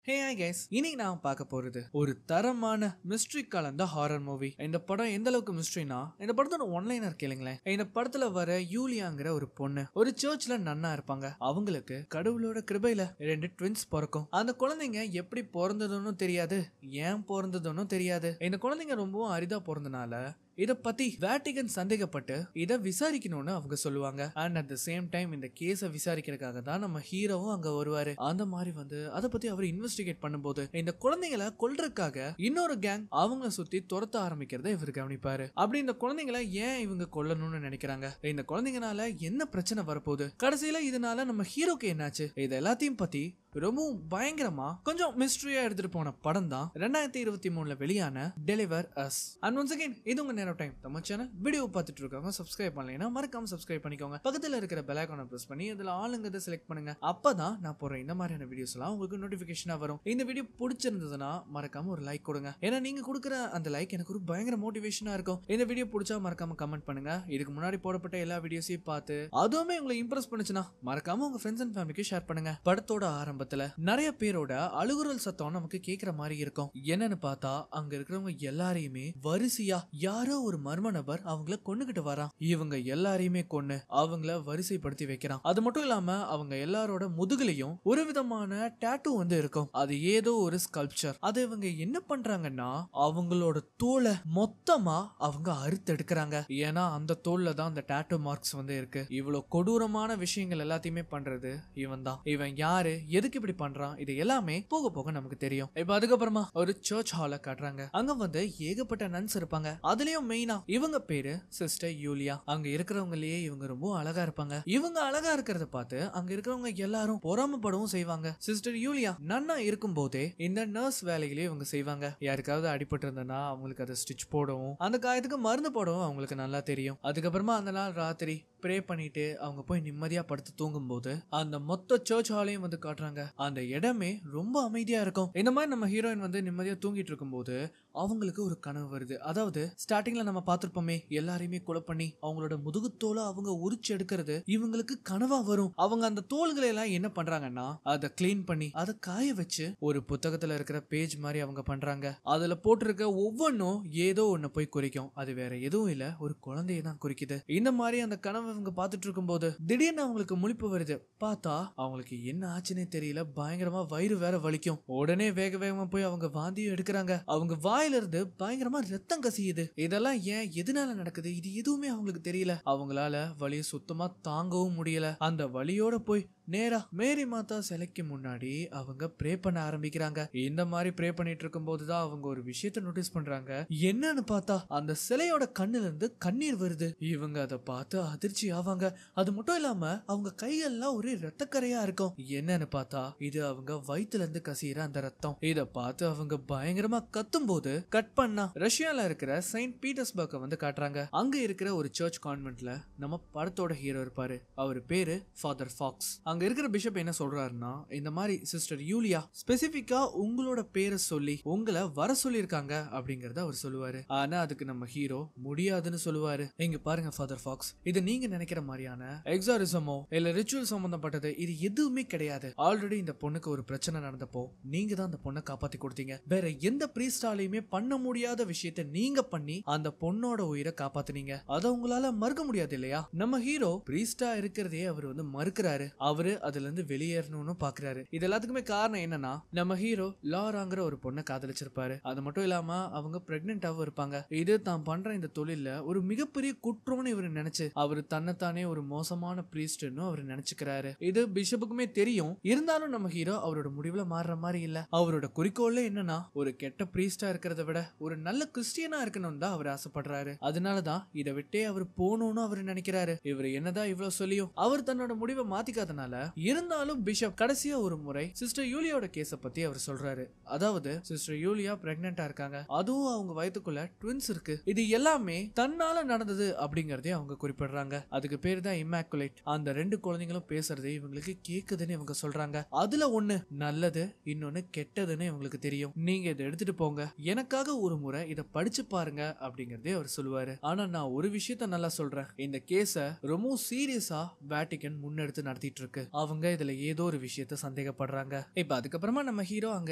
Hey hi guys, இன்னைக்கு நான் பார்க்க போறது ஒரு தரமான மிஸ்ட்ரி கலந்த ஹாரர் மூவி. இந்த படம் எந்த அளவுக்கு மிஸ்ட்ரினா, இந்த படத்தோட ஒன்லைனர் கேளுங்களேன். இந்த படத்துல வர யூலியாங்கிற ஒரு பொண்ணு ஒரு சர்ச்ல நன்னா இருப்பாங்க. அவங்களுக்கு கடவுளோட கிருபையில 2 ட்வின்ஸ் பிறக்கும். அந்த குழந்தைங்க எப்படி பிறந்ததுன்னு தெரியாது, ஏன் பிறந்ததுன்னு தெரியாது. இந்த குழந்தைங்க ரொம்பவும் அரிதா பிறந்தனால இத பத்தி வேட்டிகன் சந்தேகப்பட்டு இத விசாரிக்கணும்னு அவங்க சொல்லுவாங்க. And at the same time இந்த கேஸ விசாரிக்கிறதுக்காக தான் நம்ம ஹீரோவும் அங்க வருவாரு. அந்த மாதிரி அத பத்தி அவர் இன்வெஸ்டிகேட் பண்ணும்போது இந்த குழந்தைகளை கொல்றதுக்காக இன்னொரு கேங் அவங்க சுத்தி துரத்த ஆரம்பிக்கிறத இவர் கவனிப்பாரு. அப்படி இந்த குழந்தைகளை ஏன் இவங்க கொல்லணும்னு நினைக்கிறாங்க, இந்த குழந்தைங்கனால என்ன பிரச்சனை வரப்போகுது, கடைசியில இதனால நம்ம ஹீரோக்கு என்னாச்சு, இது எல்லாத்தையும் பத்தி ரொம்பவும் பயங்கரமா கொஞ்சம் மிஸ்ட்ரியா எடுத்துட்டு போன படம் தான் 2023ல வெளியான deliver as. And once again இது உங்க நேரோ டைம் நம்ம சேனல் வீடியோ பார்த்துட்டு இருக்காங்க. சப்ஸ்கிரைப் பண்ணலைன்னா மறக்காம சப்ஸ்கிரைப் பண்ணிக்கோங்க. பக்கத்துல இருக்கிற பெல் ஐகானை பிரஸ் பண்ணி அதுல ஆளுங்கதை செலக்ட் பண்ணுங்க. அப்பதான் நான் போற இந்த மாதிரியான வீடியோஸ் எல்லாம் உங்களுக்கு நோட்டிபிகேஷனா வரும். இந்த வீடியோ பிடிச்சிருந்ததுன்னா மறக்காம ஒரு லைக் கொடுங்க. ஏன்னா நீங்க கொடுக்குற அந்த லைக் எனக்கு ஒரு பயங்கர மோட்டிவேஷனா இருக்கும். இந்த வீடியோ பிடிச்சா மறக்காம கமெண்ட் பண்ணுங்க. இதுக்கு முன்னாடி போடப்பட்ட எல்லா வீடியோஸையும் பார்த்து அதுவுமே உங்களை இம்ப்ரெஸ் பண்ணுச்சுன்னா மறக்காம உங்க ஃப்ரெண்ட்ஸ் அண்ட் ஃபேமிலிக்கு ஷேர் பண்ணுங்க. படத்தோட ஆரம்பத்துல நிறைய பேரோட அழுகுரல் சத்தம் நமக்கு கேக்குற மாதிரி இருக்கும். என்னன்னு பார்த்தா அங்க இருக்கிறவங்க எல்லாரையுமே வரிசையா யாரோ ஒரு மர்ம நபர் அவங்கள கொன்னுகிட்டு வரான். இவங்க எல்லாரையுமே கொன்னு அவங்கள வரிசைப்படுத்தி வைக்கிறான். அது மட்டும் இல்லாம அவங்க எல்லாரோட முதுகுலையும் ஒரு விதமான டாட்டூ இருக்கும். அது ஏதோ ஒரு ஸ்கல்ப்சர். அதை இவங்க என்ன பண்றாங்கன்னா அவங்களோட தோலை மொத்தமா அவங்க அறுத்து எடுக்கிறாங்க. ஏன்னா அந்த தோல்ல தான் அந்த டாட்டூ மார்க்ஸ் இருக்கு. இவ்வளவு கொடூரமான விஷயங்கள் எல்லாத்தையுமே பண்றது இவன் தான். இவன் யாரு, எதுக்கு இப்படி பண்றான், இது எல்லாமே போக போக நமக்கு தெரியும். இப்ப அதுக்கப்புறமா ஒரு சர்ச் ஹால காட்டுறாங்க. அங்க ஏகப்பட்ட நன்ஸ் இருப்பாங்க. அதுலயும் மெயினா இவங்க பேரு சிஸ்டர் யூலியா. அங்க இருக்கிறவங்களே இவங்க ரொம்ப அழகா இருப்பாங்க. இவங்க அழகா இருக்கிறத பார்த்து அங்க இருக்கிறவங்க எல்லாரும் பொறாமப்படவும் செய்வாங்க. சிஸ்டர் யூலியா நன்னா இருக்கும் போதே இந்த நர்ஸ் வேலைகளே இவங்க செய்வாங்க. யாருக்காவது அடிபட்டு இருந்தனா அவங்களுக்கு அதை ஸ்டிச் போடவும் அந்த காயத்துக்கு மருந்து போடவும் அவங்களுக்கு நல்லா தெரியும். அதுக்கப்புறமா அந்த நாள் ராத்திரி ப்ரே பண்ணிட்டு அவங்க போய் நிம்மதியா படுத்து தூங்கும் போது அந்த மொத்த சர்ச் ஹாலையும் காட்டுறாங்க. அந்த இடமே ரொம்ப அமைதியா இருக்கும். இந்த மாதிரி நம்ம ஹீரோயின் நிம்மதியா தூங்கிட்டு இருக்கும் போது அவங்களுக்கு ஒரு கனவு வருது. அதாவது ஸ்டார்டிங்ல நம்ம பார்த்திருப்போமே, எல்லாரையுமே கொலை பண்ணி அவங்களோட முதுகு தோலை அவங்க உரிச்சு எடுக்கிறது இவங்களுக்கு கனவா வரும். அவங்க அந்த தோள்களை எல்லாம் என்ன பண்றாங்கன்னா அதை கிளீன் பண்ணி அதை காய வச்சு ஒரு புத்தகத்துல இருக்கிற பேஜ் மாதிரி அவங்க பண்றாங்க. அதுல போட்டிருக்க ஒவ்வொன்னும் ஏதோ ஒண்ணு போய் குறிக்கும். அது வேற எதுவும் இல்ல, ஒரு குழந்தைய தான் குறிக்குது. இந்த மாதிரி அந்த கனவு இவங்க பார்த்துட்டு இருக்கும் போது திடீர்னு அவங்களுக்கு முழிப்பு வருது. பார்த்தா அவங்களுக்கு என்ன ஆச்சுன்னே தெரியல. பயங்கரமா வயிறு வேற வலிக்கும். உடனே வேக வேகமா போய் அவங்க வாந்தியும் எடுக்கிறாங்க. அவங்க வாயில இருந்து பயங்கரமா ரத்தம் கசியுது. இதெல்லாம் ஏன், எதனால நடக்குது, இது எதுவுமே அவங்களுக்கு தெரியல. அவங்களால வலிய சுத்தமா தாங்கவும் முடியல. அந்த வலியோட போய் நேரா மேரி மாதா சிலைக்கு முன்னாடி அவங்க ப்ரே பண்ண ஆரம்பிக்கிறாங்க. இந்த மாதிரி ப்ரே பண்ணிட்டு இருக்கும் போதுதான் அவங்க ஒரு விஷயத்தை நோட்டீஸ் பண்றாங்க. என்னன்னு பார்த்தா அந்த சிலையோட கண்ணுல இருந்து கண்ணீர் வருது. இவங்க அதை பார்த்து அதிர்ச்சி ஆவாங்க. அது மட்டும் இல்லாம அவங்க கைகள்லாம் ஒரே ரத்தக்கரையா இருக்கும். என்னன்னு பார்த்தா இது அவங்க வயிற்றுல இருந்து கசிகிற அந்த ரத்தம். இத பார்த்து அவங்க பயங்கரமா கத்தும் போது கட் பண்ணா ரஷ்யால இருக்கிற செயின்ட் பீட்டர்ஸ்பர்க் காட்டுறாங்க. அங்க இருக்கிற ஒரு சர்ச் கான்வென்ட்ல நம்ம படத்தோட ஹீரோ இருப்பாரு. அவர் பேரு ஃபாதர் ஃபாக்ஸ். அங்க இருக்கிற பிஷப் என்ன சொல்றாருன்னா, இந்த மாதிரி சிஸ்டர் யூலியா ஸ்பெசிபிக்கா உங்களோட பேரை சொல்லி உங்களை வர சொல்லியிருக்காங்க அப்படிங்கறத அவர் சொல்லுவாரு. ஆனா அதுக்கு நம்ம ஹீரோ முடியாதுன்னு சொல்லுவாரு. இங்க பாருங்க ஃபாதர் ஃபாக்ஸ், இது நீங்க நினைக்கிற மாதிரியான எக்ஸாரிசமோ இல்ல ரிச்சுவல் சம்பந்தப்பட்டது இது எதுவுமே கிடையாது. ஆல்ரெடி இந்த பொண்ணுக்கு ஒரு பிரச்சனை நடந்தப்போ நீங்க தான் அந்த பொண்ணை காப்பாத்தி கொடுத்தீங்க. வேற எந்த பிரீஸ்டாலையுமே பண்ண முடியாத விஷயத்தை நீங்க பண்ணி அந்த பொண்ணோட உயிரை காப்பாத்தினீங்க. அதை உங்களால மறுக்க முடியாது இல்லையா? நம்ம ஹீரோ பிரீஸ்டா இருக்கிறதே அவர் மறுக்கிறாரு. அவரு அதுல இருந்து வெளியேறணும்னு பாக்குறாரு. இது எல்லாத்துக்குமே காரணம் என்னன்னா, நம்ம ஹீரோ லாராங்கிற ஒரு பொண்ணை காதலிச்சிருப்பாரு. அது மட்டும் இல்லாம அவங்க பிரெக்னென்டாவும் இருப்பாங்க. இது தான் பண்ற இந்த தொழில ஒரு மிகப்பெரிய குற்றம்னு இவர் நினைச்சு அவரு தன்னைத்தானே ஒரு மோசமான பிரீஸ்ட்னு அவர் நினைச்சுக்கிறாரு. இது பிஷப்புக்குமே தெரியும். இருந்தாலும் நம்ம ஹீரோ அவரோட முடிவுல மாறுற மாதிரி இல்ல. அவரோட குறிக்கோள் என்னன்னா, ஒரு கெட்ட பிரீஸ்டா இருக்கிறத விட ஒரு நல்ல கிறிஸ்டியனா இருக்கணும்னு தான் அவர் ஆசைப்படுறாரு. அதனாலதான் இதை விட்டே அவர் போகணும்னு அவர் நினைக்கிறாரு. இவர் என்னதான் இவ்வளவு சொல்லியும் அவர் தன்னோட முடிவை மாத்திக்காதனால இருந்தாலும் பிஷப் கடைசியா ஒரு முறை சிஸ்டர் யூலியோட கேஸ பத்தி அவர் சொல்றாரு. அதாவது சிஸ்டர் யூலியா பிரெக்னென்ட்டா இருக்காங்க, அதுவும் அவங்க வயித்துக்குள்ள ட்வின்ஸ் இருக்கு. இது எல்லாமே தன்னால நடந்தது அப்படிங்கறதே அவங்க குறிப்பிடுறாங்க. அதுக்கு பேரு தான் இம்மாக்குலேட். அந்த 2 குழந்தைங்களும் பேசுறது இவங்களுக்கு கேக்குதுன்னு இவங்க சொல்றாங்க. அதுல ஒண்ணு நல்லது, இன்னொன்னு கெட்டதுன்னு இவங்களுக்கு தெரியும். நீங்க இதை எடுத்துட்டு போங்க, எனக்காக ஒரு முறை இதை படிச்சு பாருங்க அப்படிங்கறதே அவர் சொல்லுவாரு. ஆனா நான் ஒரு விஷயத்த நல்லா சொல்றேன், இந்த கேஸ ரொம்ப சீரியஸா வேட்டிகன் முன்னெடுத்து நடத்திட்டு இருக்கு. இருக்கு. அவங்க இதுல ஏதோ ஒரு விஷயத்த சந்தேகப்படுறாங்க. இப்ப அதுக்கப்புறமா நம்ம ஹீரோ அங்க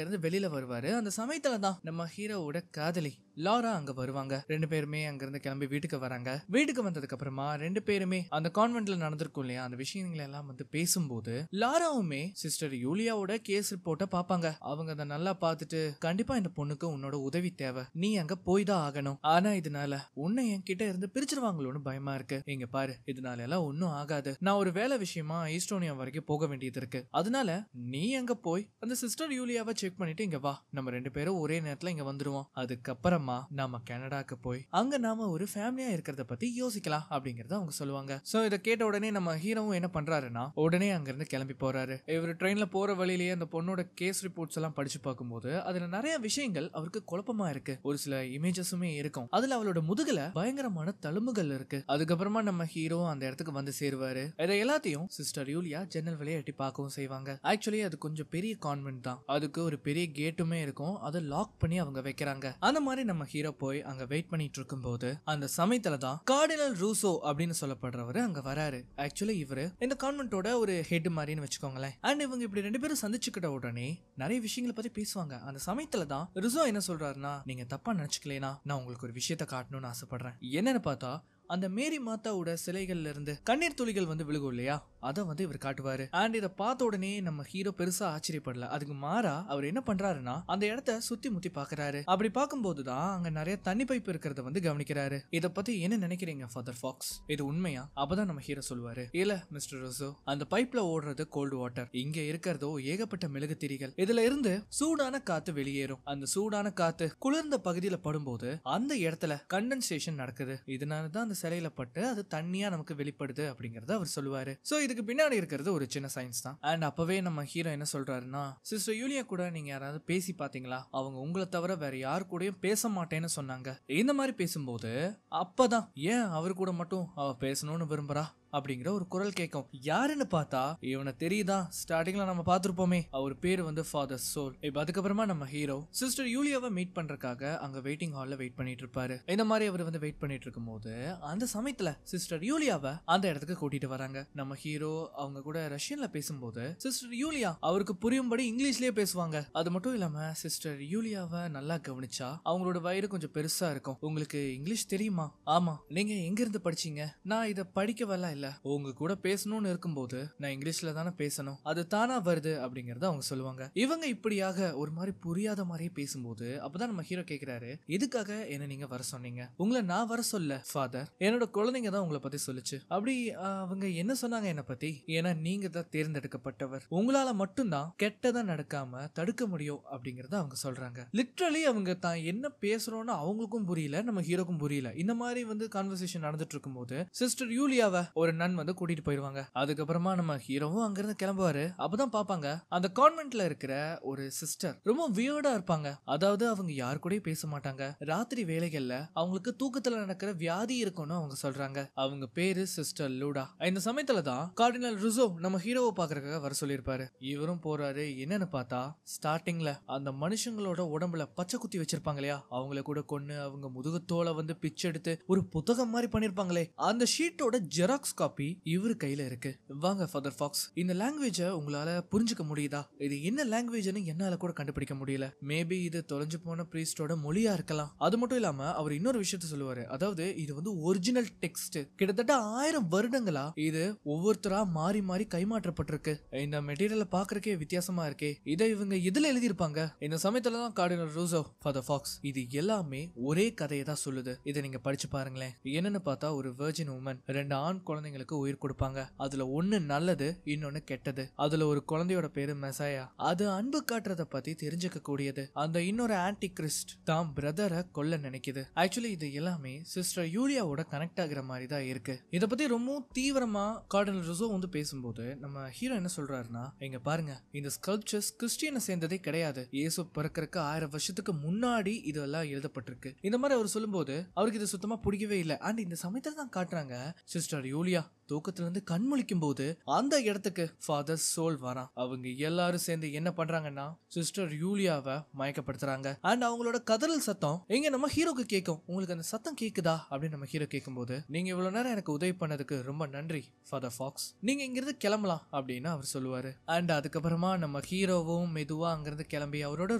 இருந்து வெளியில வருவாரு. அந்த சமயத்துல தான் நம்ம ஹீரோவோட காதலி லாரா அங்க வருவாங்க. ரெண்டு பேருமே அங்க இருந்து கிளம்பி வீட்டுக்கு வராங்க. வீட்டுக்கு வந்ததுக்கு அப்புறமா ரெண்டு பேருமே அந்த கான்வென்ட்ல நடந்திருக்கும் இல்லையா அந்த விஷயங்களை எல்லாம் வந்து பேசும்போது லாராவுமே சிஸ்டர் யூலியாவோட கேஸ் ரிப்போர்ட்டை பாப்பாங்க. அவங்க அதை நல்லா பார்த்துட்டு கண்டிப்பா இந்த பொண்ணுக்கு உன்னோட உதவி தேவை, நீ அங்க போய் தான் ஆகணும், ஆனா இதனால உன்னை என் கிட்ட இருந்து பிரிச்சிருவாங்களோன்னு பயமா இருக்கு. இங்க பாரு, இதனால எல்லாம் ஒன்னும் ஆகாது. நான் ஒரு வேலை விஷயமா ஈஸ்டோனியா வரைக்கும் போக வேண்டியது இருக்கு. அதனால நீ அங்க போய் அந்த சிஸ்டர் யூலியாவை செக் பண்ணிட்டு இங்க வா, நம்ம ரெண்டு பேரும் ஒரே நேரத்துல இங்க வந்துருவோம். அதுக்கப்புறமா நாம கனடாக்கு போய் அங்க நாம ஒரு ஃபேமிலியா இருக்கிறத பத்தி யோசிக்கலாம் அப்படிங்கறத அவங்க சொல்லுவாங்க. சோ இத கேட்ட உடனே நம்ம ஹீரோவும் என்ன பண்றாருன்னா உடனே அங்க இருந்து கிளம்பி போறாரு. இவர் ட்ரெயின்ல போற வழியிலேயே அந்த பொண்ணோட கேஸ் ரிப்போர்ட்ஸ் எல்லாம் படிச்சு பார்க்கும்போது அதுல நிறைய விஷயங்கள் அவருக்கு குழப்பமா இருக்கு. ஒரு சில இமேஜஸுமே இருக்கும். அதுல அவளோட முதுகுல பயங்கரமான தழும்புகள் இருக்கு. அதுக்கப்புறமா நம்ம ஹீரோ அந்த இடத்துக்கு வந்து சேருவாரு. இதை எல்லாத்தையும் சிஸ்டர் யூலியா ஜன்னல் வழியா எட்டி பார்க்கவும் செய்வாங்க. ஆக்சுவலி அது கொஞ்சம் பெரிய கான்வென்ட் தான். அதுக்கு ஒரு பெரிய கேட்டுமே இருக்கும். அதை லாக் பண்ணி அவங்க வைக்கிறாங்க. அந்த மாதிரி நம்ம ஹீரோ போய் அங்க வெயிட் பண்ணிட்டு இருக்கும் போது அந்த சமயத்துல தான் கார்டினல் ரூசோ அப்படின்னு சொல்லப்படுறவரு அங்க வராரு. ஆக்சுவலி இவரு இந்த கான்வென்ட்டோட ஒரு ஹெட் மாதிரின்னு வச்சுக்கோங்களேன். அண்ட் இவங்க இப்படி ரெண்டு பேரும் சந்திச்சுக்கிட்ட உடனே நிறைய விஷயங்களை பத்தி பேசுவாங்க. அந்த சமயத்துல தான் ரூசோ என்ன சொல்றாருன்னா, நீங்க தப்பா நினைச்சுக்கலேனா நான் உங்களுக்கு ஒரு விஷயத்த காட்டணும்னு ஆசைப்படுறேன். என்னன்னு பார்த்தா அந்த மேரி மாதாவோட சிலைகள்ல இருந்து கண்ணீர் துளிகள் வந்து விழுகும் இல்லையா, அதை வந்து இவர் காட்டுவாரு. அண்ட் இதை பார்த்த உடனே நம்ம ஹீரோ பெருசா ஆச்சரியப்படல. அதுக்கு மாறா அவர் என்ன பண்றாருன்னா அந்த இடத்த சுத்தி முத்தி பாக்குறாரு. அப்படி பார்க்கும்போதுதான் அங்க நிறைய தண்ணி பைப் இருக்கிறத வந்து கவனிக்கிறாரு. இத பத்தி என்ன நினைக்கிறீங்க ஃபாதர் ஃபாக்ஸ், இது உண்மையா? அப்பதான் நம்ம ஹீரோ சொல்லுவாரு, இல்ல மிஸ்டர் ரோசோ, அந்த பைப்ல ஓடுறது கோல்டு வாட்டர், இங்க இருக்கிறதோ ஏகப்பட்ட மெழுகு திரிகள். இதுல இருந்து சூடான காத்து வெளியேறும். அந்த சூடான காத்து குளிர்ந்த பகுதியில படும்போது அந்த இடத்துல கண்டென்சேஷன் நடக்குது. இதனாலதான் சிலையில பட்டு அது தண்ணியா நமக்கு வெளிப்படுது அப்படிங்கறத அவர் சொல்லுவாரு. சோ இதுக்கு பின்னாடி இருக்கிறது ஒரு சின்ன சயின்ஸ் தான். அண்ட் அப்பவே நம்ம ஹீரோ என்ன சொல்றாருன்னா, சிஸ்டர் யூலியா கூட நீங்க யாராவது பேசி பாத்தீங்களா? அவங்க உங்களை தவிர வேற யாரு கூடயும் பேச மாட்டேன்னு சொன்னாங்க. இந்த மாதிரி பேசும்போது அப்பதான் ஏன் அவர் கூட மட்டும் அவ பேசணும்னு விரும்புறா அப்படிங்கிற ஒரு குரல் கேட்கும். யாருன்னு பார்த்தா இவனை தெரியுதா, ஸ்டார்டிங்ல நம்ம பார்த்திருப்போமே, அவர் பேரு வந்து ஃபாதர் சோல். இப்ப அதுக்கப்புறமா நம்ம ஹீரோ சிஸ்டர் யூலியாவை மீட் பண்றதுக்காக அங்க வெயிட்டிங் ஹால்ல வெயிட் பண்ணிட்டு இருப்பாரு. இந்த மாதிரி அவர் வந்து வெயிட் பண்ணிட்டு இருக்கும் போது அந்த சமயத்துல சிஸ்டர் யூலியாவை அந்த இடத்துக்கு கூட்டிட்டு வராங்க. நம்ம ஹீரோ அவங்க கூட ரஷ்யன்ல பேசும்போது சிஸ்டர் யூலியா அவருக்கு புரியும்படி இங்கிலீஷ்லயே பேசுவாங்க. அது மட்டும் இல்லாம சிஸ்டர் யூலியாவை நல்லா கவனிச்சா அவங்களோட வயிறு கொஞ்சம் பெருசா இருக்கும். உங்களுக்கு இங்கிலீஷ் தெரியுமா? ஆமா. நீங்க எங்க இருந்து படிச்சீங்க? நான் இதை படிக்கவெல்லாம் இல்ல, உங்க கூட பேசணும்னு இருக்கும்போது நான் இங்கிலீஷ்ல தானே பேசணும், அது தானா வருது அப்படிங்கறத அவங்க சொல்லுவாங்க. இவங்க இப்படியாக ஒரு மாதிரி புரியாத மாதிரியே பேசும்போது அப்பதான் நம்ம ஹீரோ கேக்குறாரு, எதுக்காக என்ன நீங்க வர சொன்னீங்க? உங்களை நான் வர சொல்ல ஃபாதர், என்னோட குழந்தைங்க தான் உங்களை பத்தி சொல்லுச்சு. அப்படி அவங்க என்ன சொன்னாங்க என்ன பத்தி? ஏன்னா நீங்க தான் தேர்ந்தெடுக்கப்பட்டவர், உங்களால மட்டும்தான் கெட்டதா நடக்காம தடுக்க முடியும் அப்படிங்கறத அவங்க சொல்றாங்க. லிட்டரலி அவங்க தான் என்ன பேசுறோம்னு அவங்களுக்கும் புரியல, நம்ம ஹீரோக்கும் புரியல. இந்த மாதிரி வந்து கான்வர்சேஷன் நடந்துட்டு இருக்கும் போது சிஸ்டர் யூலியாவை ஒரு நன் வந்து கூட்டிட்டு போயிடுவாங்க. அதுக்கப்புறமா நம்ம ஹீரோவும் அங்கிருந்து கிளம்புவாரு. அப்பதான் பாப்பாங்க அந்த கான்வென்ட்ல இருக்கிற ஒரு சிஸ்டர் ரொம்ப வியர்டா இருப்பாங்க. அதாவது அவங்க யாரு கூட பேச மாட்டாங்க. ராத்திரி வேலைகள்ல அவங்களுக்கு தூக்கத்துல நடக்கிற வியாதி இருக்கும்னு அவங்க சொல்றாங்க. அவங்க பேரு சிஸ்டர் லூடா. இந்த சமயத்துல தான் கார்டினல் ருசோ நம்ம ஹீரோவை பாக்குறதுக்காக வர சொல்லியிருப்பாரு. இவரும் போறாரு. என்னன்னு பார்த்தா ஸ்டார்டிங்ல அந்த மனுஷங்களோட உடம்புல பச்சை குத்தி வச்சிருப்பாங்க இல்லையா, அவங்கள கூட கொன்னு அவங்க முதுகுத்தோலை வந்து பிச்செடுத்து ஒரு புத்தகம் மாதிரி பண்ணிருப்பாங்களே, அந்த ஷீட்டோட ஜெராக்ஸ் காப்பி இவரு கையில இருக்கு. வாங்க ஃபாதர் ஃபாக்ஸ், இந்த லாங்குவேஜ உங்களால புரிஞ்சுக்க முடியுதா? இது என்ன லாங்குவேஜ்னு என்னால கூட கண்டுபிடிக்க முடியல. மேபி இது தொலைஞ்சு போன பிரீஸ்டோட மொழியா இருக்கலாம். அது மட்டும் இல்லாம அவர் இன்னொரு விஷயத்த சொல்லுவாரு. அதாவது இது வந்து ஒரிஜினல் டெக்ஸ்ட், கிட்டத்தட்ட 1000 வருடங்களா இது ஒவ்வொருத்தரா மாறி மாறி கைமாற்றப்பட்டிருக்கு. இந்த மெட்டீரியலை பாக்குறக்கே வித்தியாசமா இருக்கே, இதை இவங்க எதுல எழுதியிருப்பாங்க? இந்த சமயத்துலதான் கார்டினல் ரூசோ, ஃபாதர் ஃபாக்ஸ், இது எல்லாமே ஒரே கதையை தான் சொல்லுது, இதை நீங்க படிச்சு பாருங்களேன். என்னன்னு பார்த்தா ஒரு வெர்ஜின் உமன் 2 ஆண் குழந்தைங்களுக்கு உயிர் கொடுப்பாங்க. அதுல ஒண்ணு நல்லது, இன்னொன்னு கெட்டது. அதுல ஒரு குழந்தையோட பேரு மெசாயா, அது அன்பு காட்டுறத பத்தி தெரிஞ்சுக்க கூடியது. அந்த இன்னொரு ஆன்டி கிறிஸ்ட் தான் பிரதரை கொல்ல நினைக்குது. ஆக்சுவலி இது எல்லாமே சிஸ்டர் யூலியாவோட கனெக்ட் ஆகுற மாதிரி தான் இருக்கு. இத பத்தி ரொம்ப தீவிரமா கார்டினல் ருசோ வந்து பேசும்போது நம்ம ஹீரோ என்ன சொல்றாருன்னா, இங்க பாருங்க, இந்த ஸ்கல்ப்சர்ஸ் கிறிஸ்டியனை சேர்ந்ததே கிடையாது. இயேசு பிறக்கிறதுக்கு 1000 வருஷத்துக்கு முன்னாடி இதெல்லாம் எழுதப்பட்டிருக்கு. இந்த மாதிரி அவர் சொல்லும்போது அவருக்கு இது சுத்தமா பிடிக்கவே இல்லை. அண்ட் இந்த சமயத்துல தான் காட்டுறாங்க சிஸ்டர் யூலியா தூக்கத்துல இருந்து கண் முழிக்கும் போது அந்த இடத்துக்கு ஃபாதர் சோல் வரான். அவங்க எல்லாரும் சேர்ந்து என்ன பண்றாங்கன்னா சிஸ்டர் யூலியாவை மயக்கப்படுத்துறாங்க. அண்ட் அவங்களோட கதறல் சத்தம் இங்க நம்ம ஹீரோக்கு கேட்கும். உங்களுக்கு அந்த சத்தம் கேக்குதா அப்படின்னு நம்ம ஹீரோ கேட்கும்போது, நீங்க இவ்வளவு நேரம் எனக்கு உதவி பண்ணதுக்கு ரொம்ப நன்றி ஃபாதர் ஃபாக்ஸ், நீங்க இங்கிருந்து கிளம்பலாம் அப்படின்னு அவர் சொல்லுவாரு. அண்ட் அதுக்கப்புறமா நம்ம ஹீரோவும் மெதுவா அங்கிருந்து கிளம்பி அவரோட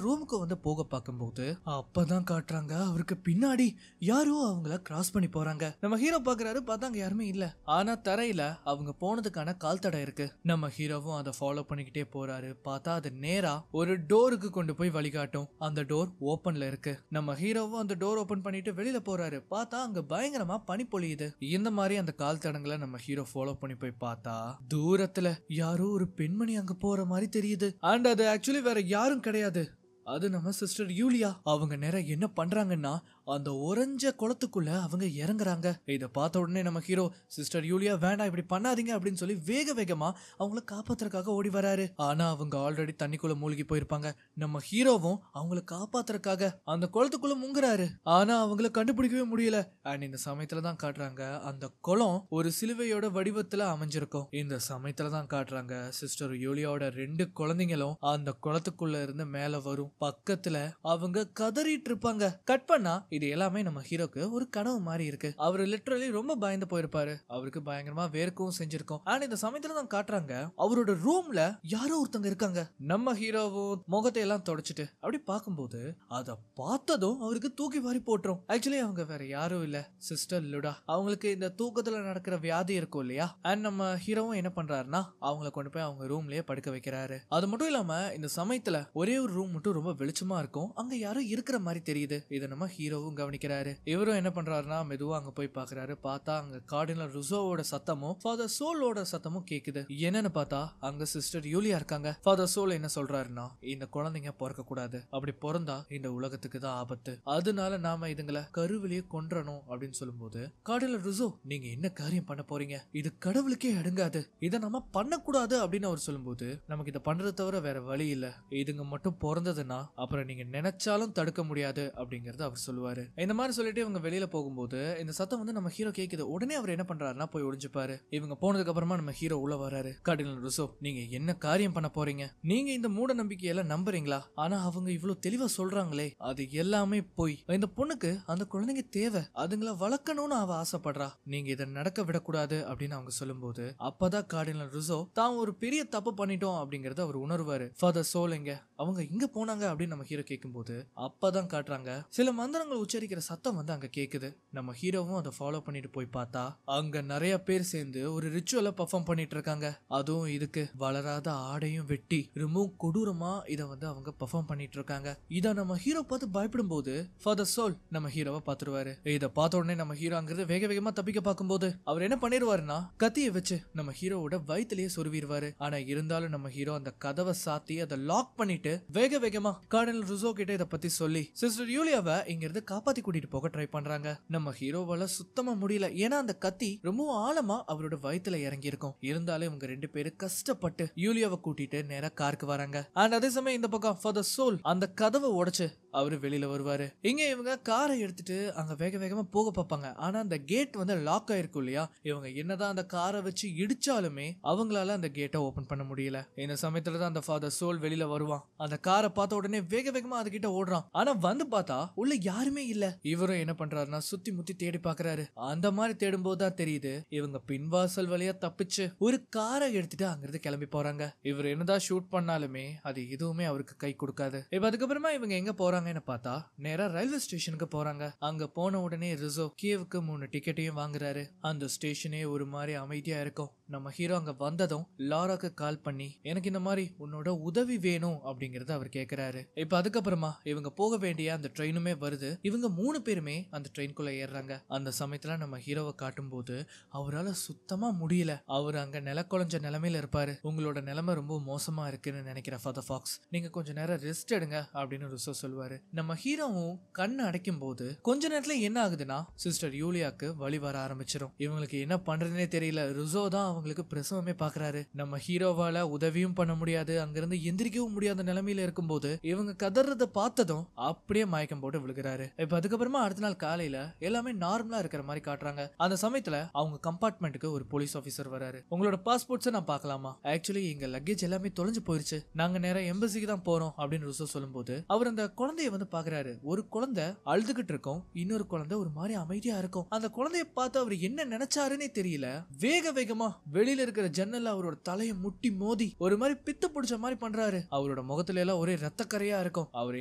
ரூமுக்கு வந்து போக பார்க்கும்போது அப்பதான் காட்டுறாங்க அவருக்கு பின்னாடி யாரோ அவங்கள கிராஸ் பண்ணி போறாங்க. நம்ம ஹீரோ பாக்குறாரு, பார்த்தா அங்க யாருமே இல்ல. ஆனா தரையில அவங்க போனதுக்கான கால் தடை இருக்கு. நம்ம ஹீரோவும் அதை ஃபாலோ பண்ணிக்கிட்டே போறாரு. பார்த்தா அது நேரா ஒரு டோருக்கு கொண்டு போய் வழிகாட்டும். அந்த டோர் ஓபன்ல இருக்கு. நம்ம ஹீரோவும் அந்த டோர் ஓபன் பண்ணிட்டு வெளியில போறாரு. பார்த்தா அங்க பயங்கரமா பனி பொழியுது. இந்த மாதிரி அந்த கால் தடங்களை நம்ம ஹீரோ ஃபாலோ பண்ணி போய் பார்த்தா தூரத்துல யாரோ ஒரு பெண்மணி அங்க போற மாதிரி தெரியுது. அண்ட் அது ஆக்சுவலி வேற யாரும் கிடையாது, அது நம்ம சிஸ்டர் யூலியா. அவங்க நேரம் என்ன பண்றாங்கன்னா அந்த ஒரஞ்ச குளத்துக்குள்ள அவங்க இறங்குறாங்க. இதை பார்த்த உடனே நம்ம ஹீரோ சிஸ்டர் யூலியா வேண்டாம் இப்படி பண்ணாதீங்க அப்படின்னு சொல்லி வேக வேகமா அவங்கள காப்பாத்துறதுக்காக ஓடி வராரு. ஆனா அவங்க ஆல்ரெடி தண்ணிக்குள்ள மூழ்கி போயிருப்பாங்க. நம்ம ஹீரோவும் அவங்கள காப்பாத்துறதுக்காக அந்த குளத்துக்குள்ள முங்குறாரு. ஆனா அவங்கள கண்டுபிடிக்கவே முடியல. அண்ட் இந்த சமயத்துல தான் காட்டுறாங்க அந்த குளம் ஒரு சிலுவையோட வடிவத்துல அமைஞ்சிருக்கும். இந்த சமயத்துல தான் காட்டுறாங்க சிஸ்டர் யூலியாவோட 2 குழந்தைங்களும் அந்த குளத்துக்குள்ள இருந்து மேல வரும். பக்கத்துல அவங்க கதறிட்டு இருப்பாங்க. கட் பண்ணா இது எல்லாமே நம்ம ஹீரோக்கு ஒரு கனவு மாதிரி இருக்கு. அவரு லிட்டரலி ரொம்ப பயந்து போயிருப்பாரு. அவருக்கு பயங்கரமா வேர்க்கவும் செஞ்சிருக்கும். ஆனா இந்த சமயத்துல தான் காட்டுறாங்க அவரோட ரூம்ல யாரோ ஒருத்தங்க இருக்காங்க. நம்ம ஹீரோவும் முகத்தை எல்லாம் தொடச்சிட்டு அப்படி பார்க்கும்போது அதை பார்த்ததும் அவருக்கு தூக்கி வாரி போட்டுரும். ஆக்சுவலி அவங்க வேற யாரும் இல்ல, சிஸ்டர் லுடா. அவங்களுக்கு இந்த தூக்கத்துல நடக்கிற வியாதி இருக்கும் இல்லையா. அண்ட் நம்ம ஹீரோவும் என்ன பண்றாருன்னா அவங்கள கொண்டு போய் அவங்க ரூம்லயே படுக்க வைக்கிறாரு. அது மட்டும் இல்லாம இந்த சமயத்துல ஒரே ஒரு ரூம் மட்டும் ரொம்ப வெளிச்சமா இருக்கும். அங்க யாரோ இருக்கிற மாதிரி தெரியுது. இதை நம்ம ஹீரோவும் கவனிக்கிறாரு. இவரும் என்ன பண்றாருன்னா மெதுவா அங்க போய் பாக்குறாரு. பார்த்தா அங்க கார்டினல் ருசோவோட சத்தமும் ஃபாதர் சோலோட சத்தமும் கேக்குது. என்னன்னு பார்த்தா அங்க சிஸ்டர் யூலியா இருக்காங்க. ஃபாதர் சோல் என்ன சொல்றாருன்னா இந்த குழந்தைங்க பிறக்க கூடாது, அப்படி பிறந்தா இந்த உலகத்துக்கு தான் ஆபத்து, அதனால நாம இதுங்களை கருவிலேயே கொன்றணும் அப்படின்னு சொல்லும்போது கார்டினல் ருசோ நீங்க என்ன காரியம் பண்ண போறீங்க, இது கடவுளுக்கே அடங்காது, இதை நம்ம பண்ணக்கூடாது அப்படின்னு அவர் சொல்லும்போது நமக்கு இதை பண்றதை தவிர வேற வழி இல்ல, இதுங்க மட்டும் பிறந்ததுன்னா அப்புறம் நீங்க நினைச்சாலும் தடுக்க முடியாது அப்படிங்கறது அவர் சொல்லுவாரு. இந்த மாதிரி சொல்லிட்டு இவங்க வெளியில போகும்போது இந்த சத்தம் வந்து நம்ம ஹீரோ கேக்குது. உடனே அவர் என்ன பண்றாருன்னா போய் ஒளிஞ்சுப்பாரு. இவங்க போனதுக்கு அப்புறமா நம்ம ஹீரோ உள்ள வராரு. கார்டினல் ருசோ நீங்க என்ன காரியம் பண்ண போறீங்க, நீங்க இந்த மூட நம்பிக்கையெல்லாம் நம்புறீங்களா, ஆனா அவங்க இவ்வளவு தெளிவா சொல்றாங்களே அது எல்லாமே போய், இந்த பொண்ணுக்கு அந்த குழந்தைங்க தேவை, அதுங்களை வளர்க்கணும்னு அவ ஆசைப்படுறா, நீங்க இதை நடக்க விடக்கூடாது அப்படின்னு அவங்க சொல்லும்போது அப்பதான் கார்டினல் ருசோ தான் ஒரு பெரிய தப்பு பண்ணிட்டோம் அப்படிங்கறத அவர் உணர்வாரு. ஃபாதர் சோல் எங்க, அவங்க இங்க போனாங்க அப்படின்னு நம்ம ஹீரோ கேட்கும்போது அப்பதான் காட்டுறாங்க சில மந்திரங்கள் உச்சரிக்கிற சத்தம் வந்து அங்க கேக்குது. நம்ம ஹீரோவும் அதை ஃபாலோ பண்ணிட்டு போய் பார்த்தா அங்க நிறைய பேர் சேர்ந்து ஒரு ரிச்சுவலை பெர்ஃபார்ம் பண்ணிட்டு இருக்காங்க. அதுவும் இதுக்கு வளராத ஆடையும் வெட்டி ரொம்ப கொடூரமா இதை வந்து அவங்க பெர்ஃபார்ம் பண்ணிட்டு இருக்காங்க. இதை நம்ம ஹீரோ பார்த்து பயப்படும் போது ஃபாதர் சோல் நம்ம ஹீரோவை பார்த்துருவாரு. இதை பார்த்த உடனே நம்ம ஹீரோ அங்கிருந்து வேக வேகமா தப்பிக்க பார்க்கும்போது அவர் என்ன பண்ணிருவாருன்னா கத்தியை வச்சு நம்ம ஹீரோவோட வயிற்றுலயே சொருவிடுவாரு. ஆனா இருந்தாலும் நம்ம ஹீரோ அந்த கதவை சாத்தி அதை லாக் பண்ணிட்டு வேக வேகமா கார்டினல் ருசோ கிட்ட இத பத்தி சொல்லி சிஸ்டர் யூலியாவை இங்க இருந்து காப்பாத்தி கூட்டிட்டு போக ட்ரை பண்றாங்க. நம்ம ஹீரோவால சுத்தமா முடியல. ஏன்னா அந்த கத்தி ரொம்ப ஆழமா அவரோட வயித்துல இறங்கி இருக்கும். இருந்தாலும் இவங்க 2 பேரும் கஷ்டப்பட்டு யூலியாவை கூட்டிட்டு நேரா காருக்கு வராங்க. அண்ட் அதே சமயம் இந்த பக்கம் ஃபாதர் சோல் அந்த கதவை உடைச்சு அவரு வெளியில வருவாரு. இங்க இவங்க காரை எடுத்துட்டு அங்க வேக வேகமா போக பார்ப்பாங்க. ஆனா அந்த கேட் வந்து லாக் ஆயிருக்கும் இல்லையா. இவங்க என்னதான் அந்த காரை வச்சு இடிச்சாலுமே அவங்களால அந்த கேட்டை ஓபன் பண்ண முடியல. இந்த சமயத்துலதான் அந்த ஃபாதர் சோல் வெளியில வருவான். அந்த காரை பார்த்த உடனே வேக வேகமா அது கிட்ட ஓடுறான். ஆனா வந்து பார்த்தா உள்ள யாருமே இல்ல. இவரும் என்ன பண்றாருன்னா சுத்தி முத்தி தேடி பாக்குறாரு. அந்த மாதிரி தேடும் போதுதான் தெரியுது இவங்க பின்வாசல் வழியா தப்பிச்சு ஒரு காரை எடுத்துட்டு அங்கிருந்து கிளம்பி போறாங்க. இவர் என்னதான் ஷூட் பண்ணாலுமே அது எதுவுமே அவருக்கு கை கொடுக்காது. இப்ப அதுக்கப்புறமா இவங்க எங்க போறாங்கன்னு பார்த்தா நேரா ரயில்வே ஸ்டேஷனுக்கு போறாங்க. அங்க போன உடனே ரிசோ கீவுக்கு 3 டிக்கெட்டையும் வாங்குறாரு. அந்த ஸ்டேஷனே ஒரு மாதிரி அமைதியா இருக்கும். நம்ம ஹீரோ அங்க வந்ததும் லாராக்கு கால் பண்ணி எனக்கு இந்த மாதிரி உன்னோட உதவி வேணும் அப்படிங்கறத அவர் கேக்குறாரு. இப்ப அதுக்கப்புறமா இவங்க போக வேண்டிய அந்த ட்ரெயினுமே வருது. இவங்க 3 பேருமே அந்த ட்ரெயின்குள்ள ஏறாங்க. அந்த சமயத்துல நம்ம ஹீரோவை காட்டும் போது அவரால் சுத்தமா முடியல. அவர் அங்க நிலக்குலைஞ்ச நிலைமையில இருப்பாரு. உங்களோட நிலைமை ரொம்ப மோசமா இருக்குன்னு நினைக்கிற ஃபாதர் ஃபாக்ஸ், நீங்க கொஞ்ச நேரம் ரெஸ்ட் எடுங்க அப்படின்னு ருசோ சொல்லுவாரு. நம்ம ஹீரோவும் கண்ணு அடைக்கும் போது கொஞ்ச நேரத்துல என்ன ஆகுதுன்னா சிஸ்டர் யூலியாக்கு வழி வர ஆரம்பிச்சிடும். இவங்களுக்கு என்ன பண்றதுன்னே தெரியல. ருசோ தான் அவங்களுக்கு பிரசவமே பாக்குறாரு. நம்ம ஹீரோவால உதவியும் பண்ண முடியாது, அங்கிருந்து எந்திரிக்கவும் முடியாத நிலைமையில இருக்கும்போது இவங்க கதறத பார்த்ததும் அப்படியே மயக்கம் போட்டு விழுகிறாரு. இப்ப அதுக்கப்புறமா அடுத்த நாள் காலையில எல்லாமே நார்மலா இருக்கிற மாதிரி காட்டுறாங்க. அந்த சமயத்துல அவங்க கம்பார்ட்மெண்ட்டுக்கு ஒரு போலீஸ் ஆபீசர் வராரு. உங்களோட பாஸ்போர்ட்ஸை நான் பார்க்கலாமா? ஆக்சுவலி எங்க லக்கேஜ் எல்லாமே தொலைஞ்சு போயிருச்சு, நாங்க நேரா எம்பசிக்கு தான் போறோம் அப்படின்னு ருசோ சொல்லும்போது அவர் அந்த குழந்தைய வந்து பாக்குறாரு. ஒரு குழந்தை அழுதுகிட்டு இருக்கும், இன்னொரு குழந்தை ஒரு மாதிரி அமைதியா இருக்கும். அந்த குழந்தைய பார்த்து அவர் என்ன நினைச்சாருன்னே தெரியல. வேக வேகமா வெளியில இருக்கிற ஜன்னல்ல அவரோட தலையை முட்டி மோதி ஒரு மாதிரி பித்து பிடிச்ச மாதிரி பண்றாரு. அவரோட முகத்துல எல்லாம் ஒரே ரத்தக்கரையா இருக்கும். அவர்